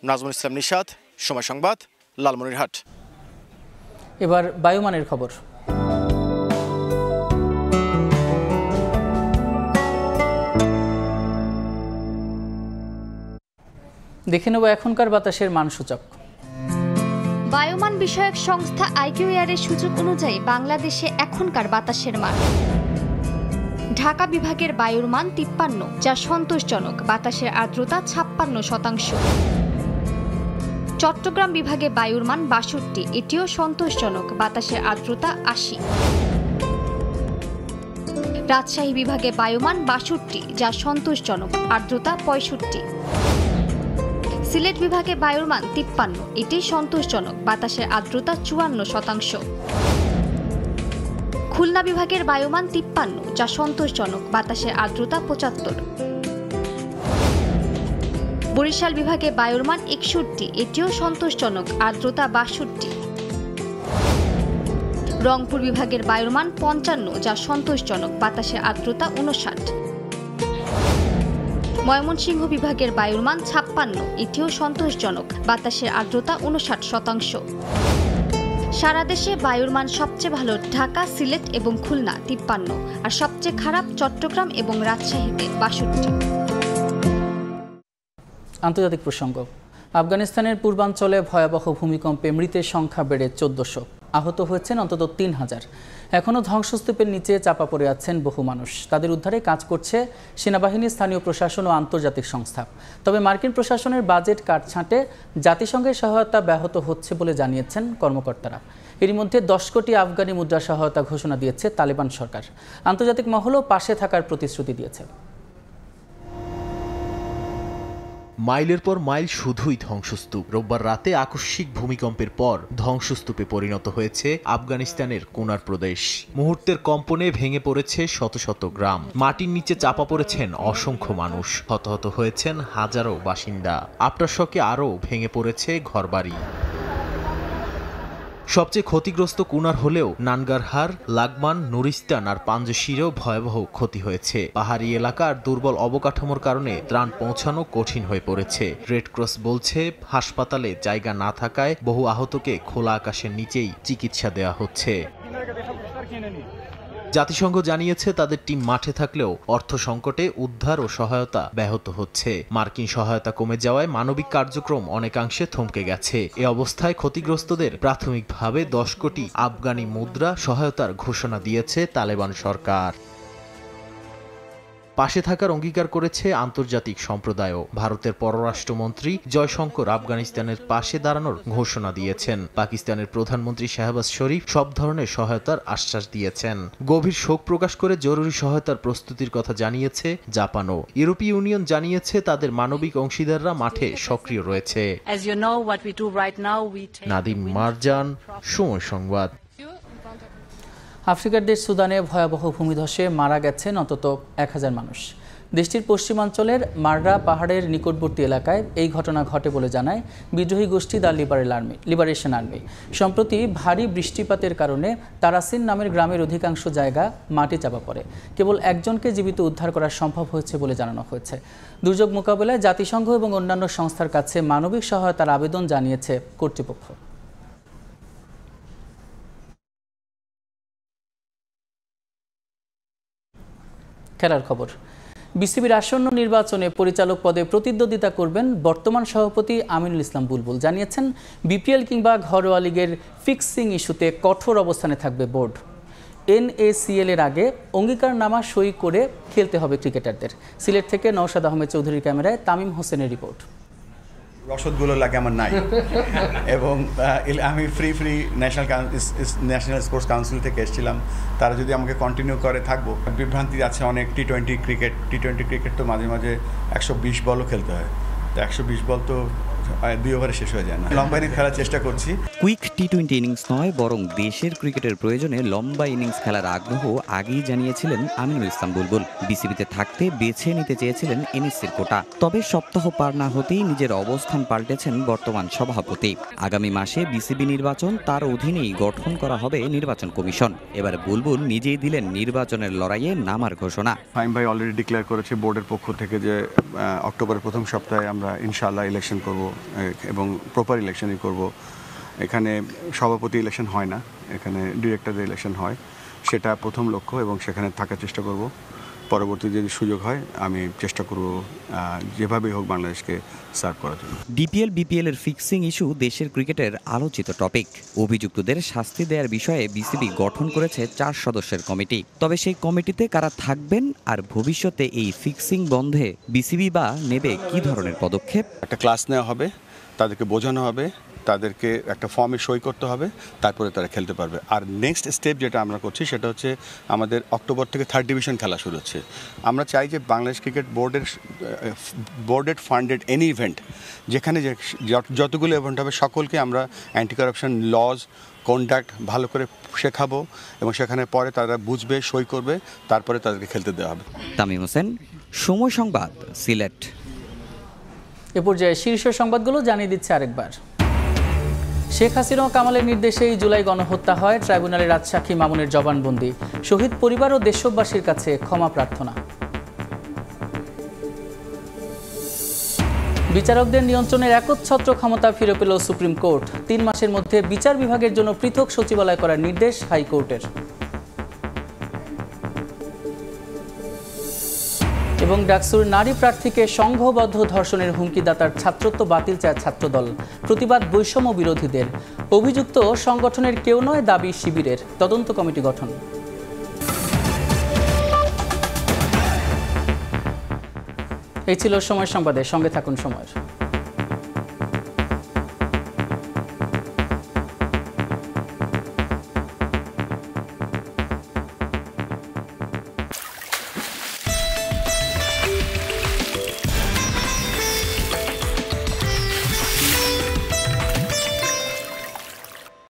নাজমুল ইসলাম নিশাত, সময় সংবাদ, লালমনিরহাট। এবার বায়ুমানের খবর। দেখে নেব এখনকার বাতাসের মানসূচক। বায়ুমান বিষয়ক সংস্থা আইকিউএয়ারের সূচক অনুযায়ী বাংলাদেশে এখনকার বাতাসের মান: ঢাকা বিভাগের বায়ুর মান 53, যা সন্তোষজনক, বাতাসের আর্দ্রতা 56%। চট্টগ্রাম বিভাগে বায়ুর মান 62, এটিও সন্তোষজনক, বাতাসের আর্দ্রতা 80। রাজশাহী বিভাগে বায়ুমান 62, যা সন্তোষজনক, আর্দ্রতা 65। সিলেট বিভাগে বায়ুর মান 53, এটি সন্তোষজনক, বাতাসের আর্দ্রতা 54%। খুলনা বিভাগের বায়ুমান 53, যা সন্তোষজনক, বাতাসের আর্দ্রতা 75। বরিশাল বিভাগে বায়ুর মান 61, এটিও সন্তোষজনক, আর্দ্রতা 62। রংপুর বিভাগের বায়ুর মান 55, যা সন্তোষজনক, বাতাসের আর্দ্রতা 59। ময়মনসিংহ বিভাগের বায়ুর মান 56, এটিও সন্তোষজনক, বাতাসের আর্দ্রতা 59%। সারা দেশে বায়ুর মান সবচেয়ে ভালো ঢাকা, সিলেট এবং খুলনা 53, আর সবচেয়ে খারাপ চট্টগ্রাম এবং রাজশাহীতে 62। আন্তর্জাতিক প্রসঙ্গ। আফগানিস্তানের পূর্বাঞ্চলে ভয়াবহ ভূমিকম্পে মৃতের সংখ্যা বেড়ে 1400, আহত হয়েছেন অন্তত 3000। এখনও ধ্বংসস্তূপের নিচে চাপা পড়ে আছেন বহু মানুষ। তাদের উদ্ধারে কাজ করছে সেনাবাহিনী, স্থানীয় প্রশাসন ও আন্তর্জাতিক সংস্থা। তবে মার্কিন প্রশাসনের বাজেট কাটছাঁটে জাতিসংঘের সহায়তা ব্যাহত হচ্ছে বলে জানিয়েছেন কর্মকর্তারা। এরই মধ্যে 10 কোটি আফগানি মুদ্রা সহায়তা ঘোষণা দিয়েছে তালেবান সরকার। আন্তর্জাতিক মহলও পাশে থাকার প্রতিশ্রুতি দিয়েছে। মাইলের পর মাইল শুধুই ধ্বংসস্তূপ। রোববার রাতে আকস্মিক ভূমিকম্পের পর ধ্বংসস্তূপে পরিণত হয়েছে আফগানিস্তানের কুনার প্রদেশ। মুহূর্তের কম্পনে ভেঙে পড়েছে শত শত গ্রাম, মাটির নিচে চাপা পড়েছেন অসংখ্য মানুষ, হতাহত হয়েছেন হাজারো বাসিন্দা। আফটারশকে আরও ভেঙে পড়েছে ঘরবাড়ি। সবচেয়ে ক্ষতিগ্রস্ত কুনার হলেও নানগারহার, লাগমান, নুরিস্তান আর পাঞ্জশিরেও ভয়াবহ ক্ষতি হয়েছে। পাহাড়ি এলাকার দুর্বল অবকাঠামোর কারণে ত্রাণ পৌঁছানো কঠিন হয়ে পড়েছে। রেড ক্রস বলছে, হাসপাতালে জায়গা না থাকায় বহু আহতকে খোলা আকাশের নিচেই চিকিৎসা দেওয়া হচ্ছে। জাতিসংঘ জানিয়েছে তাদের টিম মাঠে থাকলেও অর্থ সংকটে উদ্ধার ও সহায়তা ব্যাহত হচ্ছে। মার্কিন সহায়তা কমে যাওয়ায় মানবিক কার্যক্রম অনেকাংশে থমকে গেছে। এ অবস্থায় ক্ষতিগ্রস্তদের প্রাথমিকভাবে 10 কোটি আফগানি মুদ্রা সহায়তার ঘোষণা দিয়েছে তালেবান সরকার। পাশে থাকার অঙ্গীকার করেছে আন্তর্জাতিক সম্প্রদায়ও। ভারতের পররাষ্ট্রমন্ত্রী জয়শঙ্কর আফগানিস্তানের পাশে দাঁড়ানোর ঘোষণা দিয়েছেন। পাকিস্তানের প্রধানমন্ত্রী শাহবাজ শরীফ সব ধরনের সহায়তার আশ্বাস দিয়েছেন। গভীর শোক প্রকাশ করে জরুরি সহায়তার প্রস্তুতির কথা জানিয়েছে জাপানও। ইউরোপীয় ইউনিয়ন জানিয়েছে তাদের মানবিক অংশীদাররা মাঠে সক্রিয় রয়েছে। নাদিম মারজান, সময় সংবাদ। আফ্রিকার দেশ সুদানে ভয়াবহ ভূমিধসে মারা গেছেন অন্তত 1000 মানুষ। দেশটির পশ্চিমাঞ্চলের মাররা পাহাড়ের নিকটবর্তী এলাকায় এই ঘটনা ঘটে বলে জানায় বিদ্রোহী গোষ্ঠী দ্য লিবারেশন আর্মি। সম্প্রতি ভারী বৃষ্টিপাতের কারণে তারাসিন নামের গ্রামের অধিকাংশ জায়গা মাটি চাপা পড়ে। কেবল একজনকে জীবিত উদ্ধার করা সম্ভব হয়েছে বলে জানানো হয়েছে। দুর্যোগ মোকাবেলায় জাতিসংঘ এবং অন্যান্য সংস্থার কাছে মানবিক সহায়তার আবেদন জানিয়েছে কর্তৃপক্ষ। খেলার খবর। বিসিবির আসন্ন নির্বাচনে পরিচালক পদে প্রতিদ্বন্দ্বিতা করবেন বর্তমান সভাপতি আমিনুল ইসলাম বুলবুল। জানিয়েছেন বিপিএল কিংবা ঘরোয়া লিগের ফিক্সিং ইস্যুতে কঠোর অবস্থানে থাকবে বোর্ড। NACL এর আগে অঙ্গীকারনামা সই করে খেলতে হবে ক্রিকেটারদের। সিলেট থেকে নওশাদ আহমেদ চৌধুরীর ক্যামেরায় তামিম হোসেনের রিপোর্ট। রসদগুলো লাগে আমার নাই এবং আমি ফ্রি ন্যাশনাল স্পোর্টস কাউন্সিল থেকে এসেছিলাম। তারা যদি আমাকে কন্টিনিউ করে থাকবো। বিভ্রান্তি আছে অনেক। টি-20 ক্রিকেট তো মাঝে মাঝে 120 বলও খেলতে হয়। তো 120 বল তো 2 ওভারে শেষ হয়ে যায় না। লম্বা ইনিংস খেলার চেষ্টা করছি। কুইক টি-20 ইনিংস নয়, বরং দেশের ক্রিকেটের প্রয়োজনে লম্বা ইনিংস খেলার আগ্রহ আগেই জানিয়েছিলেন আমিনুল ইসলাম বুলবুল। বিসিবিতে থাকতে বেছে নিতে চেয়েছিলেন NSCর কোটা। তবে সপ্তাহ পার না হতেই নিজের অবস্থান পাল্টেছেন বর্তমান সভাপতি। আগামী মাসে বিসিবি নির্বাচন, তার অধীনেই গঠন করা হবে নির্বাচন কমিশন। এবার বুলবুল নিজেই দিলেন নির্বাচনের লড়াইয়ে নামার ঘোষণা। ফাহিম ভাই অলরেডি ডিক্লেয়ার করেছে বোর্ডের পক্ষ থেকে যে অক্টোবরের প্রথম সপ্তাহে আমরা ইনশাআল্লাহ ইলেকশন করব এবং প্রপার ইলেকশনই করব। এখানে সভাপতি ইলেকশন হয় না, এখানে ডিরেক্টরদের ইলেকশন হয়। সেটা প্রথম লক্ষ্য এবং সেখানে থাকার চেষ্টা করব। পরবর্তী যদি সুযোগ হয় আমি চেষ্টা করব যেভাবেই হোক বাংলাদেশকে সার্ভ করার জন্য। DPL-BPL এর ফিক্সিং ইস্যু দেশের ক্রিকেটের আলোচিত টপিক। অভিযুক্তদের শাস্তি দেওয়ার বিষয়ে বিসিবি গঠন করেছে 4 সদস্যের কমিটি। তবে সেই কমিটিতে কারা থাকবেন আর ভবিষ্যতে এই ফিক্সিং বন্ধে বিসিবি বা নেবে কি ধরনের পদক্ষেপ? একটা ক্লাস নেওয়া হবে, তাদেরকে বোঝানো হবে, তাদেরকে একটা ফর্মে সই করতে হবে, তারপরে তারা খেলতে পারবে। আর নেক্সট স্টেপ যেটা আমরা করছি সেটা হচ্ছে আমাদের অক্টোবর থেকে 3rd ডিভিশন খেলা শুরু হচ্ছে। আমরা চাই যে বাংলাদেশ ক্রিকেট বোর্ডের ফান্ডেড এনি ইভেন্ট, যেখানে যতগুলো ইভেন্ট হবে সকলকে আমরা অ্যান্টি কারাপশন লজ কন্ডাক্ট ভালো করে শেখাবো এবং সেখানে পরে তারা বুঝবে, সই করবে, তারপরে তাদেরকে খেলতে দেওয়া হবে। তামিম হোসেন, সময় সংবাদ, সিলেট। এ পর্যায়ে শীর্ষ সংবাদগুলো জানিয়ে দিচ্ছে আরেকবার। শেখ হাসিনা ও কামালের নির্দেশেই জুলাই গণহত্যা হয়। ট্রাইব্যুনালে রাজসাক্ষী মামুনের জবানবন্দি। শহীদ পরিবার ও দেশবাসীর কাছে ক্ষমা প্রার্থনা। বিচারকদের নিয়ন্ত্রণের একচ্ছত্র ক্ষমতা ফিরে পেল সুপ্রিম কোর্ট। 3 মাসের মধ্যে বিচার বিভাগের জন্য পৃথক সচিবালয় করার নির্দেশ হাইকোর্টের। এবং ডাকসুর নারী প্রার্থীকে সংঘবদ্ধ ধর্ষণের হুমকিদাতার ছাত্রত্ব বাতিল চায় ছাত্রদল। প্রতিবাদ বৈষম্য বিরোধীদের। অভিযুক্ত সংগঠনের কেউ নয়, দাবি শিবিরের। তদন্ত কমিটি গঠন। এই ছিল সময় সংবাদে। সঙ্গে থাকুন সময়ের।